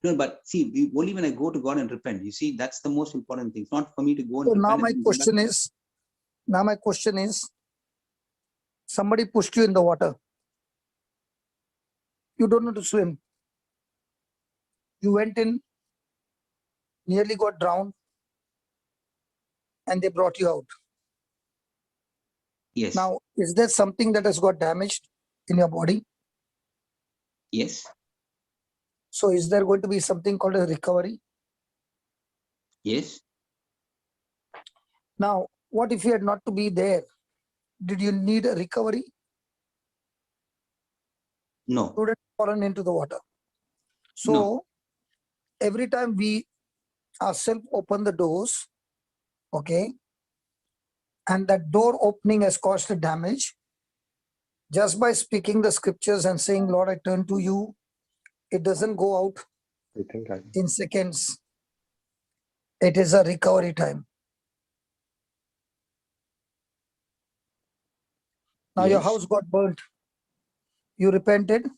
No, but see, only when I go to God and repent, you see, that's the most important thing. It's not for me to go and So repent. now my question is, somebody pushed you in the water. You don't know to swim. You went in, nearly got drowned, and they brought you out. Yes. Now, is there something that has got damaged in your body? Yes. So is there going to be something called a recovery? Yes. Now, what if you had not to be there? Did you need a recovery? No. You would have fallen into the water. So No. every time we ourselves open the doors, okay, and that door opening has caused a damage, just by speaking the scriptures and saying, Lord, I turn to you, it doesn't go out I think in seconds. It is a recovery time. Now your Yes. house got burnt. You repented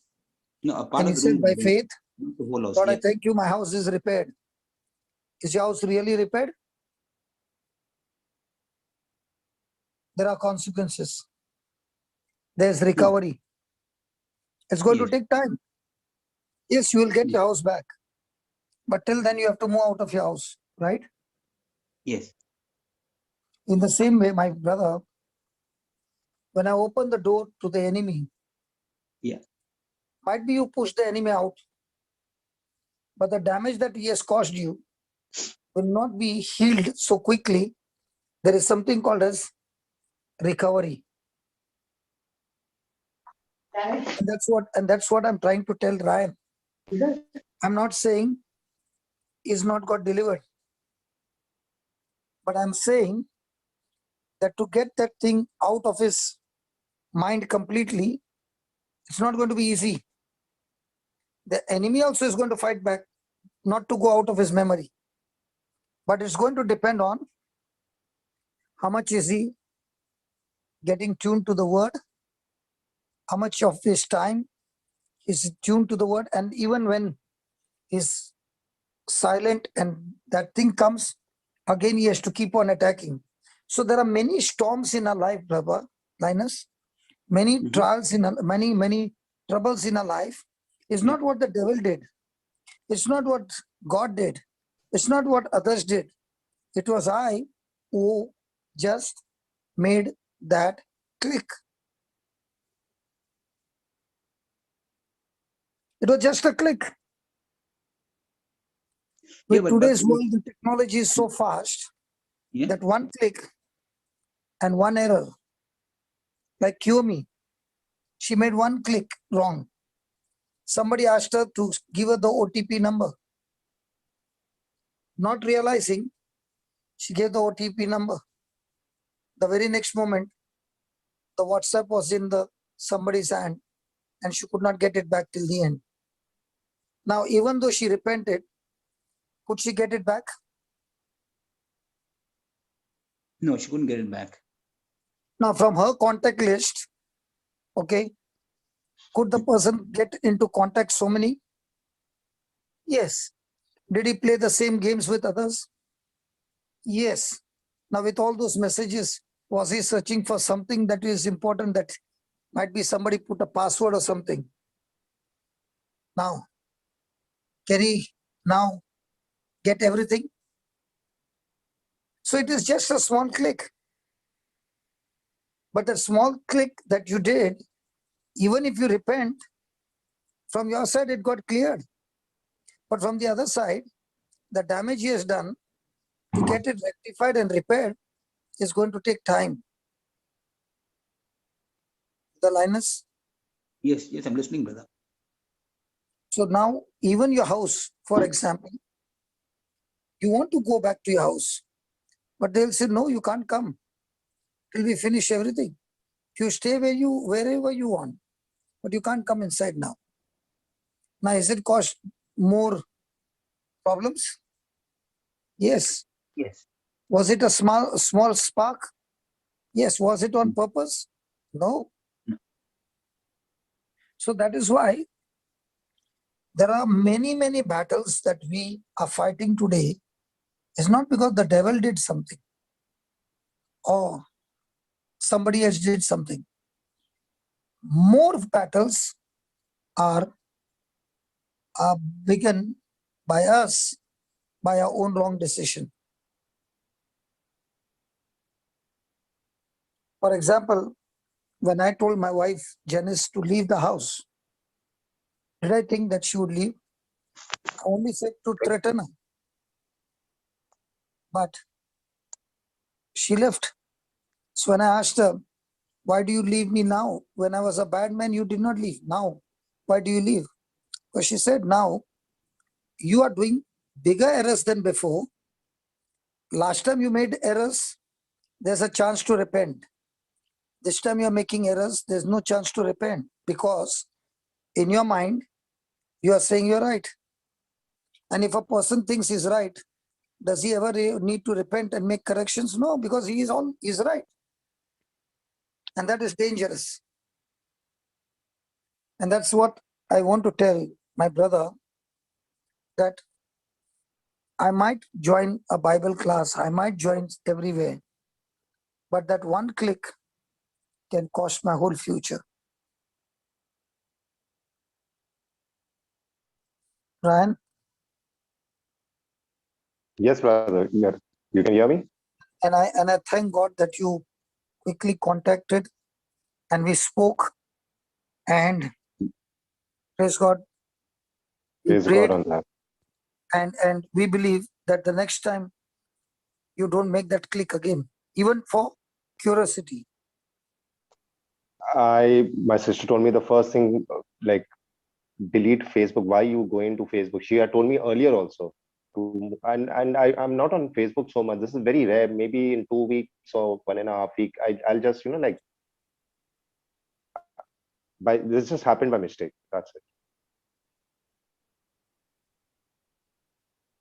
No, a part and of you the room said was by burnt. faith, Not the whole house. Lord, I Yes. thank you, my house is repaired. Is your house really repaired? There are consequences. There's recovery. It's going to Yes. take time. Yes, you will get Yes. your house back. But till then, you have to move out of your house, right? Yes. In the same way, my brother, when I open the door to the enemy, Yeah. might be you push the enemy out, but the damage that he has caused you will not be healed so quickly. There is something called as recovery. And that's what I'm trying to tell Ryan. I'm not saying he's not got delivered, but I'm saying that to get that thing out of his mind completely, it's not going to be easy. The enemy also is going to fight back, not to go out of his memory. But it's going to depend on how much is he getting tuned to the word, how much of his time is tuned to the word, and even when he's silent and that thing comes, again he has to keep on attacking. So there are many storms in our life, brother Linus, many Mhm. trials in our, many troubles in our life. It's Yeah. not what the devil did. It's not what God did. It's not what others did. It was I who just made that click. It was just a click. Yeah, With but today's world, the technology is so fast yeah. that one click and one error, like Kiyomi, she made one click wrong. Somebody asked her to give her the OTP number. Not realizing, she gave the OTP number. The very next moment, the WhatsApp was in the somebody's hand and she could not get it back till the end. Now, even though she repented, could she get it back? No, she couldn't get it back. Now, from her contact list, okay, could the person get into contact so many? Yes. Did he play the same games with others? Yes. Now, with all those messages, was he searching for something that is important, that might be somebody put a password or something? Now, can he now get everything? So it is just a small click. But the small click that you did, even if you repent, from your side it got cleared. But from the other side, the damage he has done, to get it rectified and repaired, is going to take time. The Linus? Yes, yes, I'm listening, brother. So now, even your house, for example, you want to go back to your house, but they'll say, no, you can't come till we finish everything. You stay wherever you want, but you can't come inside now. Now, is it caused more problems? Yes. Yes. Was it a small spark? Yes. Was it on purpose? No. No. So that is why there are many, many battles that we are fighting today. It's not because the devil did something or somebody else did something. More battles are begun by us, by our own wrong decision. For example, when I told my wife, Janice, to leave the house, did I think that she would leave? I only said to threaten her. But she left. So when I asked her, why do you leave me now? When I was a bad man, you did not leave. Now, why do you leave? Because she said, now you are doing bigger errors than before. Last time you made errors, there's a chance to repent. This time you're making errors, there's no chance to repent, because in your mind, you are saying you're right. And if a person thinks he's right, does he ever need to repent and make corrections? No, because he's right. And that is dangerous. And that's what I want to tell my brother, that I might join a Bible class, I might join everywhere, but that one click can cost my whole future. Ryan? Yes, brother. You can hear me? And I thank God that you quickly contacted and we spoke, and praise God, we Praise prayed, God on that. and we believe that the next time you don't make that click again, even for curiosity. My sister told me the first thing, like, delete Facebook. Why you going to Facebook? She had told me earlier also. And I'm not on Facebook so much. This is very rare. Maybe in 2 weeks or 1.5 weeks, I'll just, like, this just happened by mistake. That's it.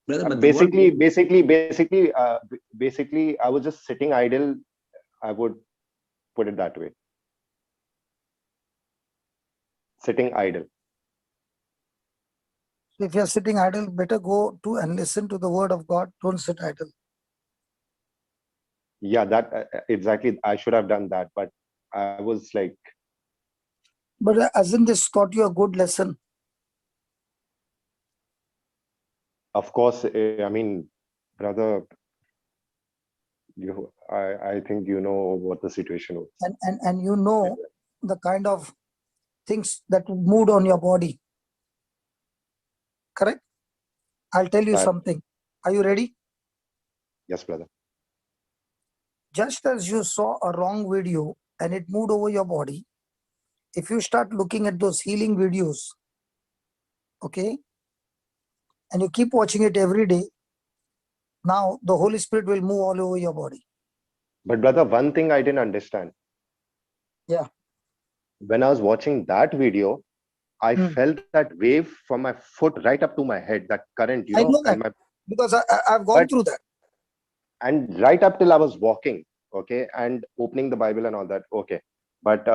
Brother, but the word, Basically, I was just sitting idle. I would put it that way. Sitting idle. If you're sitting idle, better go to and listen to the word of God. Don't sit idle. Yeah, that exactly. I should have done that, but I was like, But hasn't this taught you a good lesson? of course. I mean, brother, I think you know what the situation was. And you know the kind of things that moved on your body. Correct? I'll tell you That- something. Are you ready? Yes, brother. Just as you saw a wrong video and it moved over your body, if you start looking at those healing videos, okay, and you keep watching it every day, now the Holy Spirit will move all over your body. But brother, one thing I didn't understand. Yeah. When I was watching that video, I Hmm. felt that wave from my foot right up to my head, that current, I know and that my, because I've gone but, through that. and right up till I was walking, okay, and opening the Bible and all that, okay. But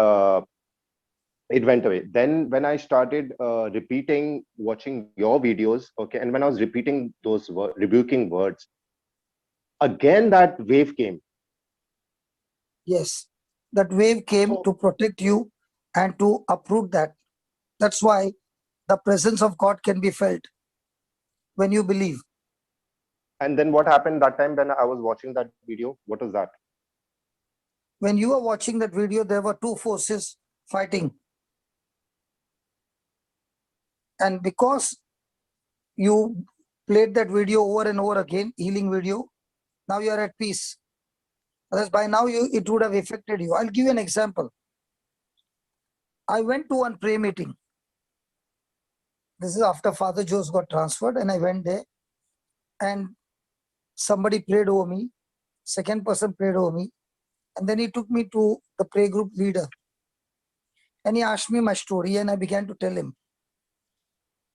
it went away. Then when I started repeating, watching your videos, okay, and when I was repeating those rebuking words, again that wave came. Yes, that wave came So, to protect you and to uproot that. That's why the presence of God can be felt when you believe. and then what happened that time when I was watching that video? What was that? When you were watching that video, there were two forces fighting. And because you played that video over and over again, healing video, now you are at peace. Otherwise, by now it would have affected you. I'll give you an example. I went to one prayer meeting. This is after Father Jose got transferred, and I went there, and somebody prayed over me. Second person prayed over me, and then he took me to the prayer group leader, and he asked me my story, and I began to tell him.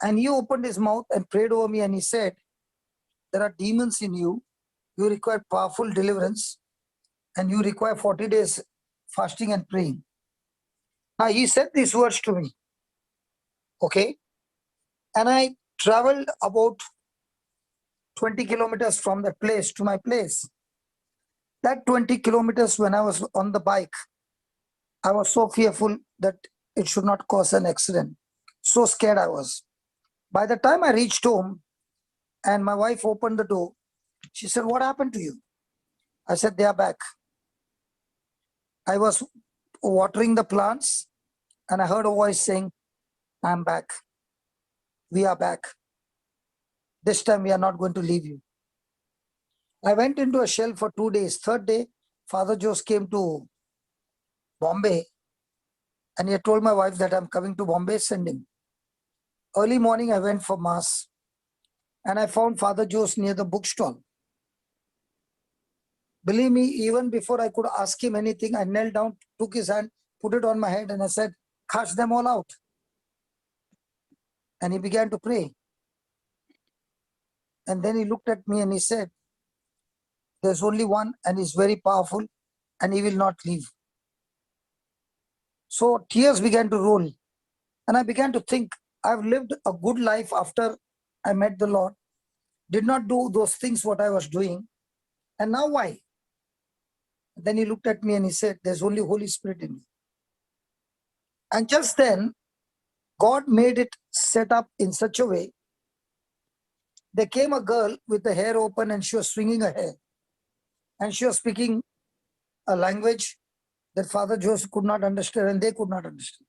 And he opened his mouth and prayed over me, and he said, "There are demons in you. You require powerful deliverance, and you require 40 days fasting and praying." Now he said these words to me, okay, and I traveled about 20 kilometers from that place to my place. That 20 kilometers, when I was on the bike, I was so fearful that it should not cause an accident. So scared I was. By the time I reached home and my wife opened the door, she said, "What happened to you?" I said, "They are back." I was watering the plants and I heard a voice saying, "I'm back. We are back. This time we are not going to leave you." I went into a shell for 2 days. Third day, Father Jose came to Bombay and he had told my wife that I'm coming to Bombay, send him. Early morning, I went for mass and I found Father Jose near the bookstall. Believe me, even before I could ask him anything, I knelt down, took his hand, put it on my head, and I said, "Cast them all out." And he began to pray. And then he looked at me and he said, "There's only one, and he's very powerful, and he will not leave." So tears began to roll. And I began to think, I've lived a good life after I met the Lord, did not do those things what I was doing. And now why? Then he looked at me and he said, "There's only Holy Spirit in me." And just then, God made it set up in such a way. There came a girl with the hair open and she was swinging her hair. And she was speaking a language that Father Jose could not understand and they could not understand.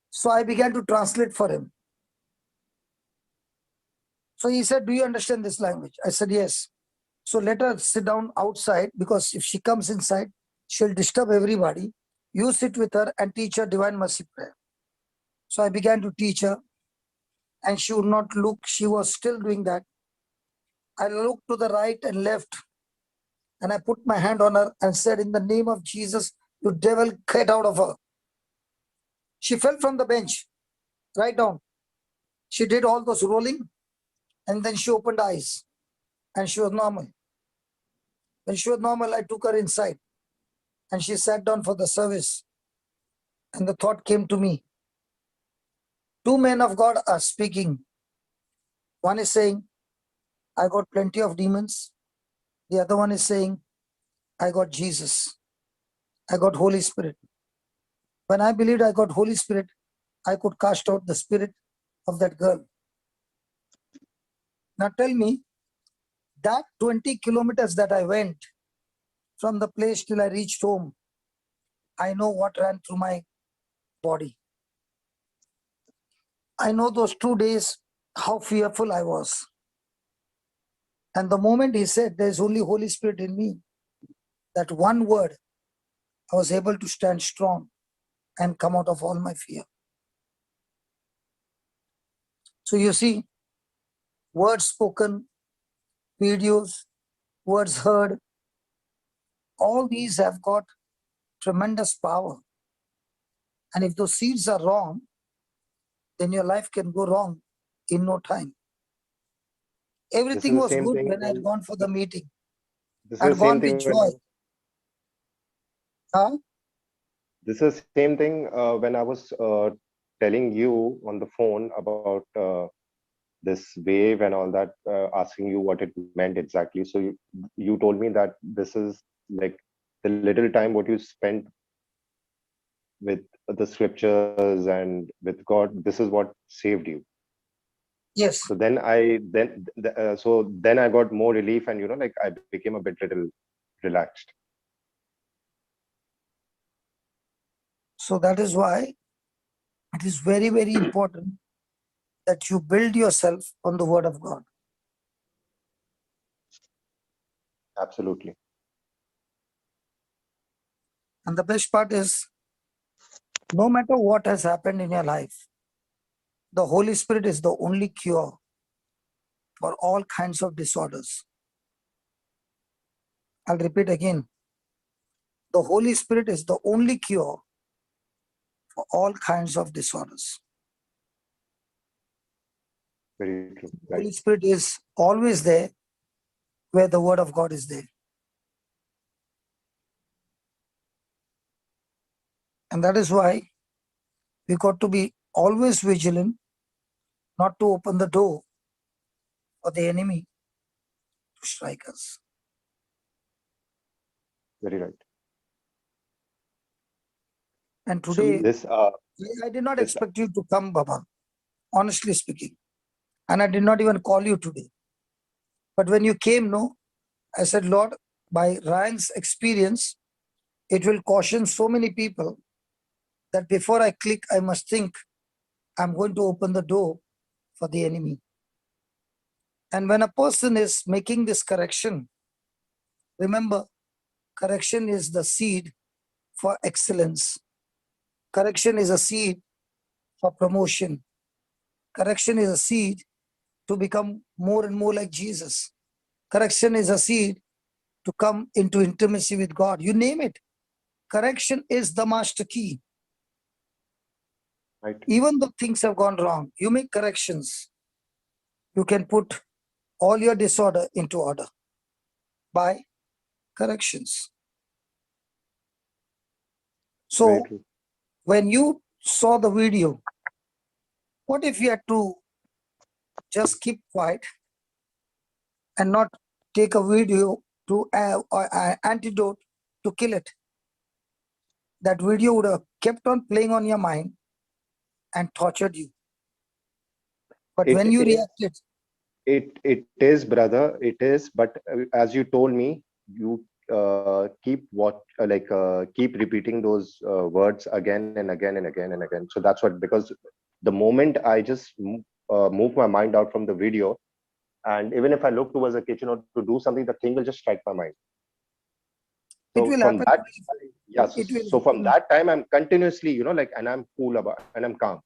So I began to translate for him. So he said, "Do you understand this language?" I said, "Yes." So let her sit down outside because if she comes inside, she'll disturb everybody. You sit with her and teach her Divine Mercy Prayer. So I began to teach her and she would not look. She was still doing that. I looked to the right and left and I put my hand on her and said, "In the name of Jesus, you devil, get out of her." She fell from the bench, right down. She did all those rolling and then she opened eyes and she was normal. When she was normal, I took her inside and she sat down for the service. And the thought came to me, two men of God are speaking. One is saying, "I got plenty of demons." The other one is saying, "I got Jesus. I got Holy Spirit." When I believed I got Holy Spirit, I could cast out the spirit of that girl. Now tell me, that 20 kilometers that I went from the place till I reached home, I know what ran through my body. I know those 2 days, how fearful I was. And the moment he said, "There's only Holy Spirit in me," that one word, I was able to stand strong and come out of all my fear. So you see, words spoken, videos, words heard, all these have got tremendous power. And if those seeds are wrong, then your life can go wrong in no time. This is Everything the was same good thing when I had when gone for the meeting. this is I the had same gone with thing when joy. Huh? this is the same thing when I was telling you on the phone about this wave and all that, asking you what it meant exactly. So you told me that this is like the little time what you spent with the scriptures and with God. This is what saved you. Yes. So then I got more relief, and like I became a bit little relaxed. So that is why it is very, very important that you build yourself on the word of God. Absolutely. And the best part is, no matter what has happened in your life, the Holy Spirit is the only cure for all kinds of disorders. I'll repeat again. The Holy Spirit is the only cure for all kinds of disorders. Very true. The Right. Holy Spirit is always there where the word of God is there. And that is why we got to be always vigilant not to open the door for the enemy to strike us. Very right. And So today, This I did not this expect you to come, Baba, honestly speaking. And I did not even call you today. But when you came, no, I said, Lord, by Ryan's experience, it will caution so many people that before I click, I must think I'm going to open the door for the enemy. And when a person is making this correction, remember, correction is the seed for excellence. Correction is a seed for promotion. Correction is a seed to become more and more like Jesus. Correction is a seed to come into intimacy with God. You name it. Correction is the master key. right. Even though things have gone wrong, you make corrections. You can put all your disorder into order by corrections. Very So true. when you saw the video, what if you had to just keep quiet and not take a video to antidote to kill it? That video would have kept on playing on your mind and tortured you. But when It you is. reacted, It is, brother. It is. But as you told me, you keep repeating those words again and again and again and again. So that's what, because the moment I just move my mind out from the video, and even if I look towards the kitchen or to do something, the thing will just strike my mind. it So will from happen. that, yes. It will So from happen. that time, I'm continuously, and I'm cool about, and I'm calm.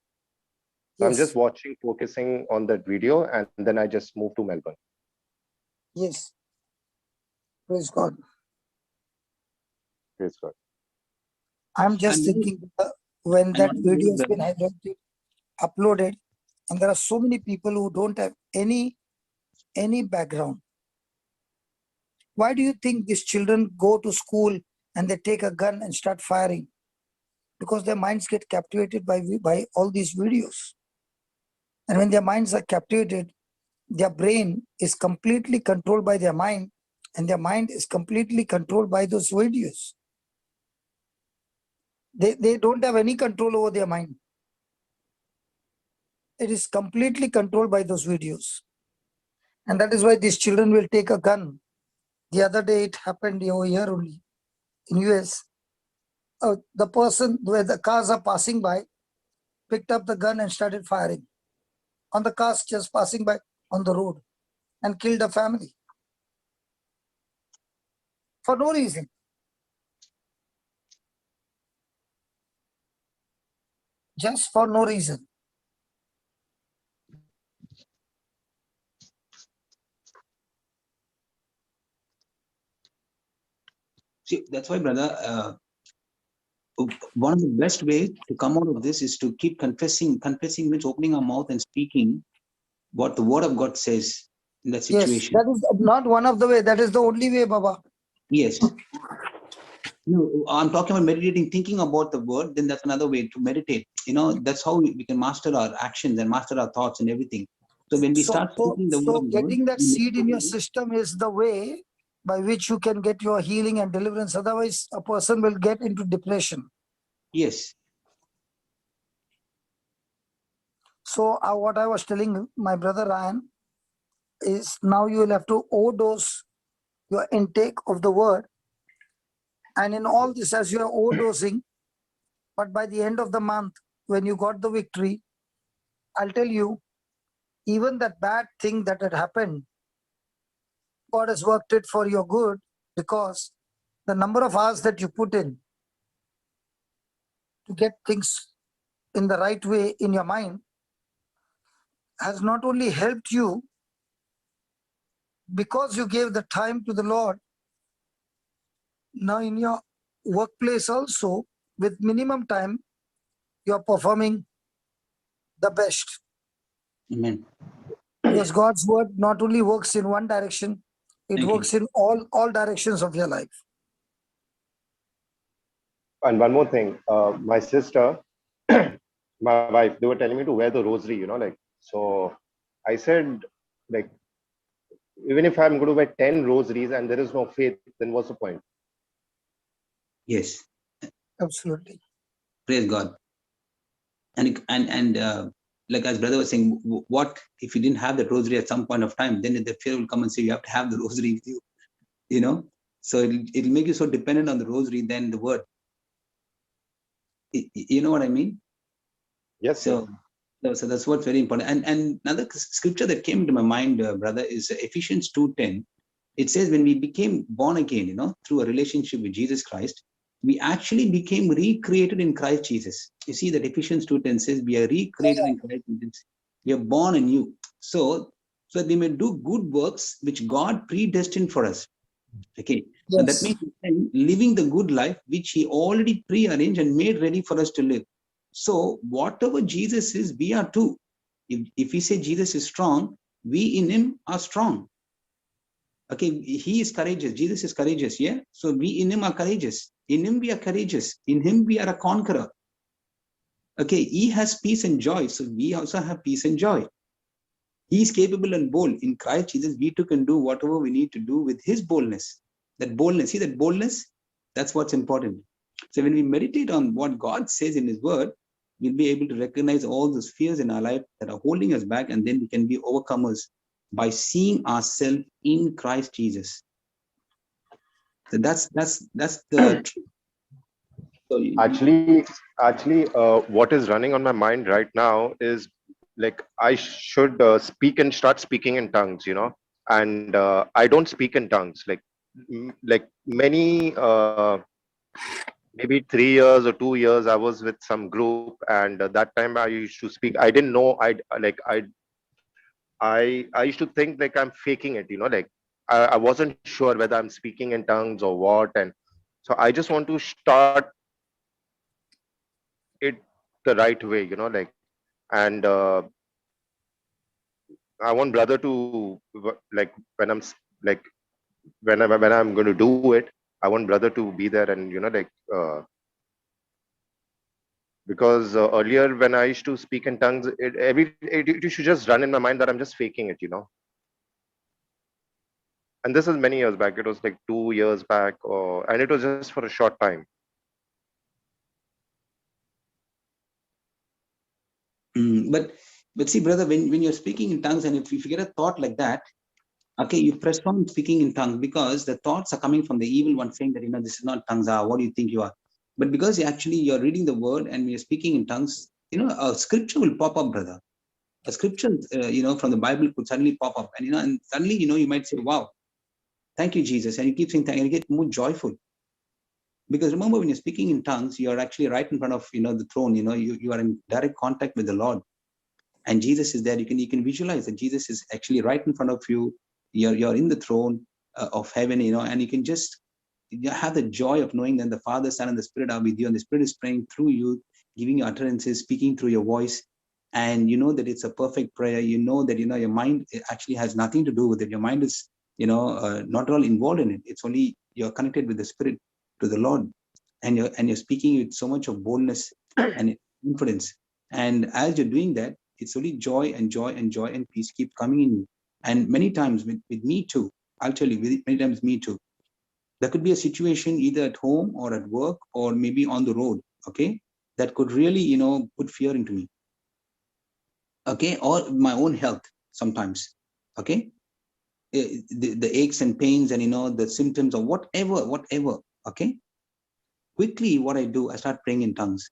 So I'm just Yes, watching, focusing on that video, and then I just move to Melbourne. yes. Praise God. Praise God. I'm just and thinking when and that one more video thing, has been brother. highlighted, uploaded, and there are so many people who don't have any background. Why do you think these children go to school and they take a gun and start firing? Because their minds get captivated by all these videos. And when their minds are captivated, their brain is completely controlled by their mind, and their mind is completely controlled by those videos. They don't have any control over their mind. It is completely controlled by those videos. And that is why these children will take a gun. The other day it happened over here only in US. The person where the cars are passing by picked up the gun and started firing on the cars just passing by on the road and killed a family for no reason. Just for no reason. See, that's why, brother, one of the best ways to come out of this is to keep confessing. Confessing means opening our mouth and speaking what the word of God says in that Yes, situation. that is not one of the way. That is the only way, Baba. Yes. No, I'm talking about meditating, thinking about the word, then that's another way to meditate. That's how we can master our actions and master our thoughts and everything. So when we start speaking the word So of God, getting that we seed in your meditate. system is the way by which you can get your healing and deliverance. Otherwise, a person will get into depression. Yes. So what I was telling my brother Ryan is now you will have to overdose your intake of the word. And in all this, as you are overdosing, but by the end of the month, when you got the victory, I'll tell you, even that bad thing that had happened, God has worked it for your good, because the number of hours that you put in to get things in the right way in your mind has not only helped you because you gave the time to the Lord. Now in your workplace also, with minimum time, you are performing the best. Amen. Because God's word not only works in one direction, it Thank works you. in all directions of your life. And one more thing, my sister, my wife, they were telling me to wear the rosary, so I said, like, even if I'm going to wear 10 rosaries and there is no faith, then what's the point? Yes. Absolutely. Praise God. And like as brother was saying, what if you didn't have the rosary at some point of time, then the fear will come and say you have to have the rosary with you, so it'll make you so dependent on the rosary than the word. You know what I mean? Yes, So that's what's very important. And another scripture that came to my mind, brother, is Ephesians 2:10. It says when we became born again, through a relationship with Jesus Christ, we actually became recreated in Christ Jesus. You see that Ephesians 2:10 says we are recreated in Christ Jesus. We are born anew. So that we may do good works which God predestined for us. Okay. So that Yes. means living the good life which he already prearranged and made ready for us to live. So whatever Jesus is, we are too. If we say Jesus is strong, we in him are strong. Okay, he is courageous. Jesus is courageous. Yeah. So we in him are courageous. In him we are courageous. In him we are a conqueror. Okay, he has peace and joy. So we also have peace and joy. He is capable and bold. In Christ Jesus, we too can do whatever we need to do with his boldness. That boldness, see that boldness, that's what's important. So when we meditate on what God says in his word, we'll be able to recognize all those fears in our life that are holding us back, and then we can be overcomers by seeing ourselves in Christ Jesus. So that's the truth. So actually, what is running on my mind right now is like I should speak and start speaking in tongues, and I don't speak in tongues. Like many, maybe 3 years or 2 years, I was with some group, and that time I used to speak. I didn't know. I used to think like I'm faking it, like I wasn't sure whether I'm speaking in tongues or what, and so I just want to start it the right way, and I want brother to like when like when I'm going to do it, I want brother to be there, and because earlier when I used to speak in tongues, it should just run in my mind that I'm just faking it, and this is many years back. It was like 2 years back, and it was just for a short time. but see, brother, when you're speaking in tongues, and if you get a thought like that, okay, you press on speaking in tongues, because the thoughts are coming from the evil one saying that, this is not tongues. What do you think you are? But because you're reading the word and you're speaking in tongues, a scripture will pop up, brother. A scripture, from the Bible could suddenly pop up, and suddenly, you might say, wow, thank you, Jesus. And you keep saying thank you, and you get more joyful. Because remember, when you're speaking in tongues, you're actually right in front of, the throne, you are in direct contact with the Lord. And Jesus is there. You can visualize that Jesus is actually right in front of you. You're in the throne of heaven, and you can just, you have the joy of knowing that the Father, Son, and the Spirit are with you, and the Spirit is praying through you, giving you utterances, speaking through your voice, and you know that it's a perfect prayer. You know that your mind actually has nothing to do with it. Your mind is not at all involved in it. It's only you're connected with the Spirit to the Lord, and you're speaking with so much of boldness and confidence. And as you're doing that, it's only joy and joy and joy and peace keep coming in you. And many times with me too, I'll tell you, many times me too. There could be a situation either at home or at work or maybe on the road, okay, that could really, put fear into me, okay, or my own health sometimes, okay, the aches and pains and, the symptoms or whatever, okay. Quickly, what I do, I start praying in tongues.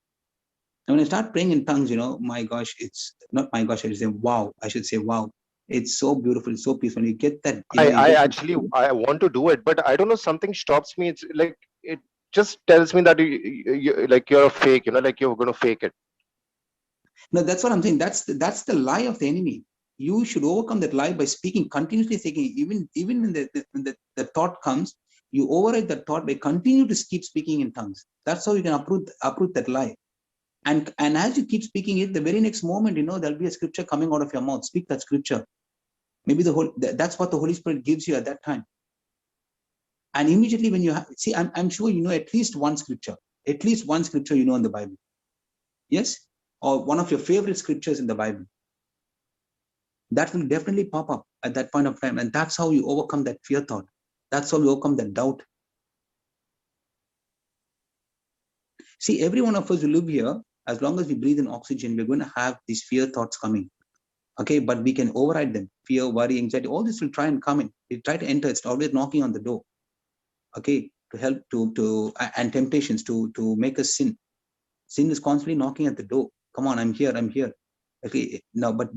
And when I start praying in tongues, my gosh, it's not my gosh, I should say, wow. It's so beautiful, it's so peaceful. You get that, I want to do it, but I don't know, something stops me. It's like it just tells me that like you're a fake, like you're going to fake it. No, that's what I'm saying. That's the lie of the enemy. You should overcome that lie by speaking, continuously speaking. Even when the thought comes, you override that thought by continue to keep speaking in tongues. That's how you can uproot that lie. And as you keep speaking it, the very next moment, there'll be a scripture coming out of your mouth. Speak that scripture. Maybe that's what the Holy Spirit gives you at that time. And immediately when you see, I'm sure you know at least one scripture in the Bible. Yes? Or one of your favorite scriptures in the Bible. That will definitely pop up at that point of time. And that's how you overcome that fear thought. That's how you overcome that doubt. See, every one of us who live here, as long as we breathe in oxygen, we're going to have these fear thoughts coming. Okay, but we can override them. Fear, worry, anxiety, all this will try and come in. It try to enter. It's always knocking on the door. Okay, to help and temptations to make us sin. Sin is constantly knocking at the door. Come on, I'm here. Okay, now, but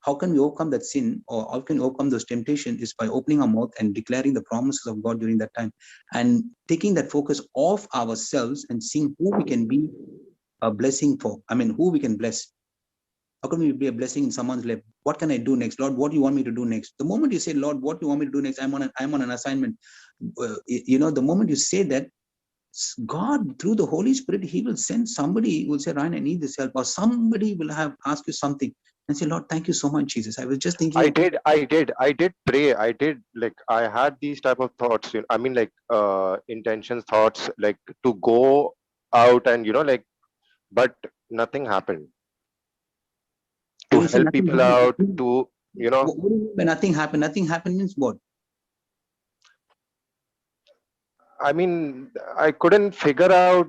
how can we overcome that sin, or how can we overcome those temptations, is by opening our mouth and declaring the promises of God during that time, and taking that focus off ourselves and seeing who we can be a blessing for. I mean, who we can bless. How can we be a blessing in someone's life? What can I do next? Lord, what do you want me to do next? The moment you say, Lord, what do you want me to do next? I'm on an assignment. The moment you say that, God, through the Holy Spirit, He will send somebody who will say, Ryan, I need this help. Or somebody will ask you something and say, Lord, thank you so much, Jesus. I was just thinking. I did pray. I had these type of thoughts. I mean, intentions, thoughts, like to go out and, but nothing happened. To help people out, to, What do you mean by nothing happened? Nothing happened means what? I mean, I couldn't figure out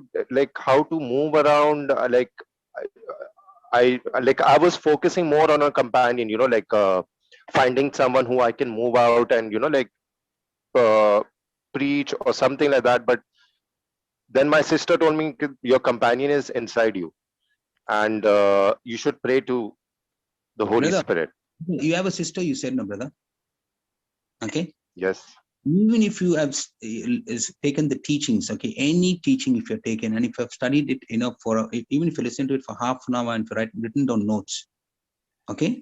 how to move around. I was focusing more on a companion, finding someone who I can move out and, uh, preach or something like that. But then my sister told me your companion is inside you, and you should pray to the Holy Spirit. You have a sister, you said, no, brother. Okay. Yes. Even if you have taken the teachings, okay, any teaching if you've taken, and if you have studied it enough even if you listen to it for half an hour and if you written down notes, okay,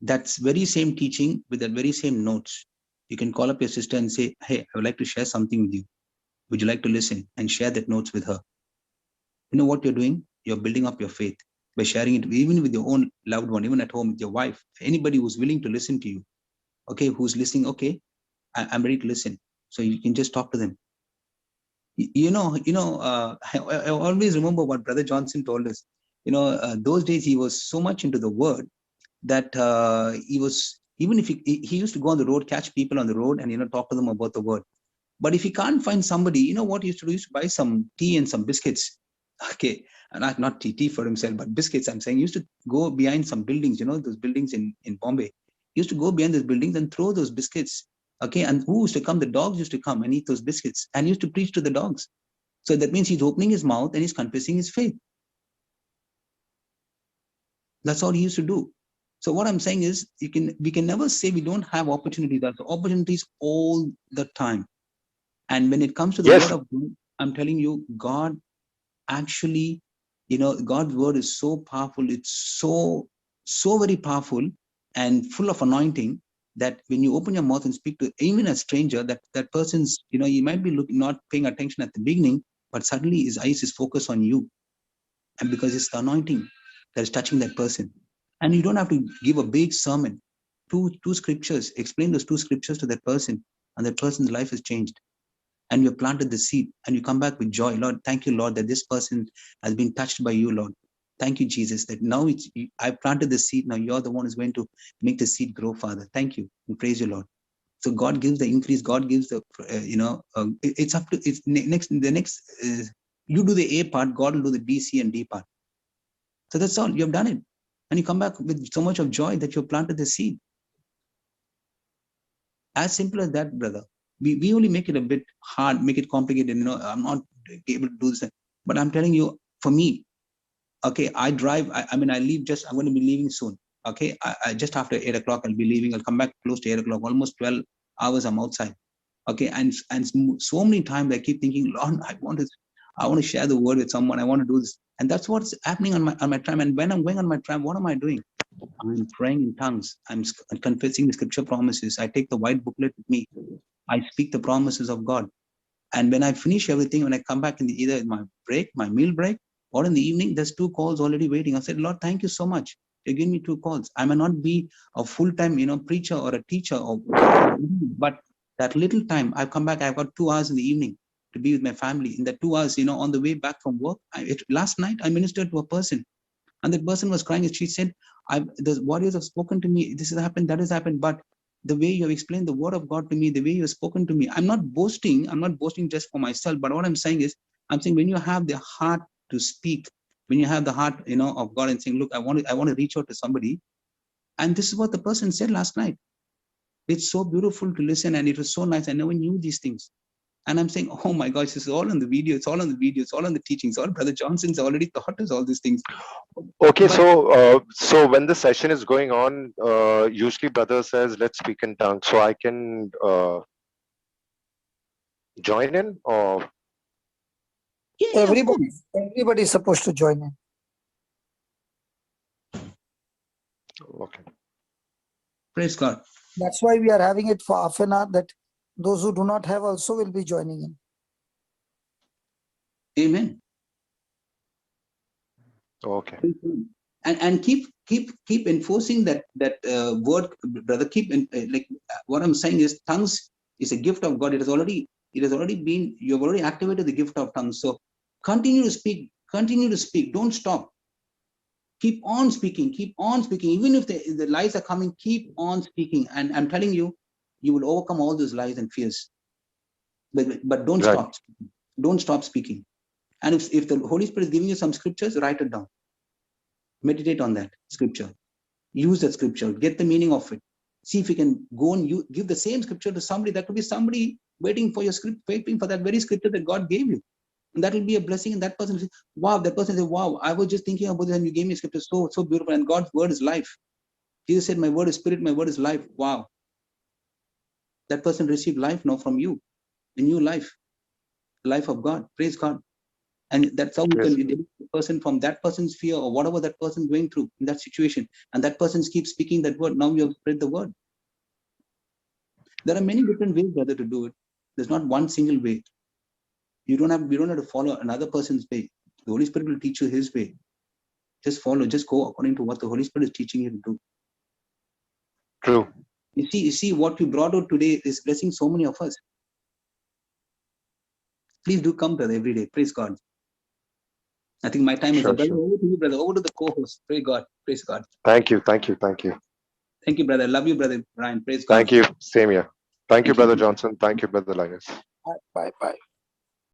that's very same teaching with that very same notes. You can call up your sister and say, hey, I would like to share something with you. Would you like to listen? And share that notes with her. You know what you're doing? You're building up your faith by sharing it even with your own loved one, even at home with your wife, anybody who's willing to listen to you, okay, who's listening, okay, I'm ready to listen. So you can just talk to them. I always remember what Brother Johnson told us. Those days he was so much into the word that he was, even if he used to go on the road, catch people on the road and, talk to them about the word. But if he can't find somebody, what he used to do? He used to buy some tea and some biscuits. Okay, not tea for himself, but biscuits. I'm saying he used to go behind some buildings, those buildings in Bombay. He used to go behind those buildings and throw those biscuits. Okay, and who used to come? The dogs used to come and eat those biscuits, and he used to preach to the dogs. So that means he's opening his mouth and he's confessing his faith. That's all he used to do. So what I'm saying is, we can never say we don't have opportunities. There's opportunities all the time. And when it comes to the word of God, I'm telling you, God actually, God's word is so powerful. It's so very powerful and full of anointing that when you open your mouth and speak to even a stranger, that person's, you might be not paying attention at the beginning, but suddenly his eyes is focused on you. And because it's the anointing that is touching that person. And you don't have to give a big sermon. Two scriptures, explain those 2 scriptures to that person, and that person's life has changed. And you planted the seed, and you come back with joy. Lord, thank you, Lord, that this person has been touched by you, Lord. Thank you, Jesus, that now I planted the seed. Now you're the one who's going to make the seed grow, Father. Thank you. We praise you, Lord. So God gives the increase. God gives the, it's up to, it's next, you do the A part, God will do the B, C, and D part. So that's all. You have done it. And you come back with so much of joy that you have planted the seed. As simple as that, brother. We only make it a bit hard, make it complicated. I'm not able to do this. But I'm telling you, for me, okay, I drive. I leave I'm going to be leaving soon. Okay, I just after 8 o'clock, I'll be leaving. I'll come back close to 8 o'clock. Almost 12 hours I'm outside. Okay, and so many times I keep thinking, Lord, I want to share the word with someone. I want to do this, and that's what's happening on my tram. And when I'm going on my tram, what am I doing? I'm praying in tongues. I'm confessing the scripture promises. I take the white booklet with me. I speak the promises of God. And when I finish everything, when I come back in either in my meal break, or in the evening, there's 2 calls already waiting. I said, Lord, thank you so much. You give me 2 calls. I may not be a full-time, preacher or a teacher, but that little time I've come back, I've got 2 hours in the evening to be with my family. In the 2 hours, on the way back from work, last night I ministered to a person, and that person was crying. And she said, the warriors have spoken to me. This has happened, that has happened. But the way you have explained the word of God to me, the way you have spoken to me, I'm not boasting just for myself. But what I'm saying is, when you have the heart to speak, when you have the heart, of God, and saying, look, I want to reach out to somebody. And this is what the person said last night. It's so beautiful to listen, and it was so nice. I never knew these things. And I'm saying, oh my gosh, this is all on the video. It's all on the video. It's all on the teachings. All Brother Johnson's already taught us all these things. Okay, so when the session is going on, usually brother says, let's speak in tongues. So I can join in, or Yeah, of course. Everybody is supposed to join in. okay. Praise God. That's why we are having it for half an hour, that those who do not have also will be joining in. Amen. Okay. And keep enforcing that word, brother. What I'm saying is, tongues is a gift of God. It has already been, you've already activated the gift of tongues. So continue to speak. Don't stop. Keep on speaking. Even if the lies are coming, keep on speaking. And I'm telling you, you will overcome all those lies and fears. But don't Right. stop. Don't stop speaking. And if the Holy Spirit is giving you some scriptures, write it down. Meditate on that scripture. Use that scripture. Get the meaning of it. See if you can go and give the same scripture to somebody. That could be somebody waiting for your script, waiting for that very scripture that God gave you. And that will be a blessing. And that person says, wow, wow, I was just thinking about this and you gave me a scripture so beautiful. And God's word is life. Jesus said, my word is spirit, my word is life. Wow. That person received life now from you. A new life. The life of God. Praise God. And that's how we can deliver the person from that person's fear or whatever that person going through in that situation. And that person keeps speaking that word. Now you have spread the word. There are many different ways, brother, to do it. There's not one single way. We don't have to follow another person's way. The Holy Spirit will teach you his way. Just follow, just go according to what the Holy Spirit is teaching you to do. True. You see what we brought out today is blessing so many of us. Please do come, brother, every day. Praise God. I think my time is up. Brother, over to you, brother. Over to the co-host. Praise God. Praise God. Thank you, brother. Love you, brother Brian. Praise God. Thank you. Same here. Thank you, brother Johnson. Thank you, brother Linus. Bye.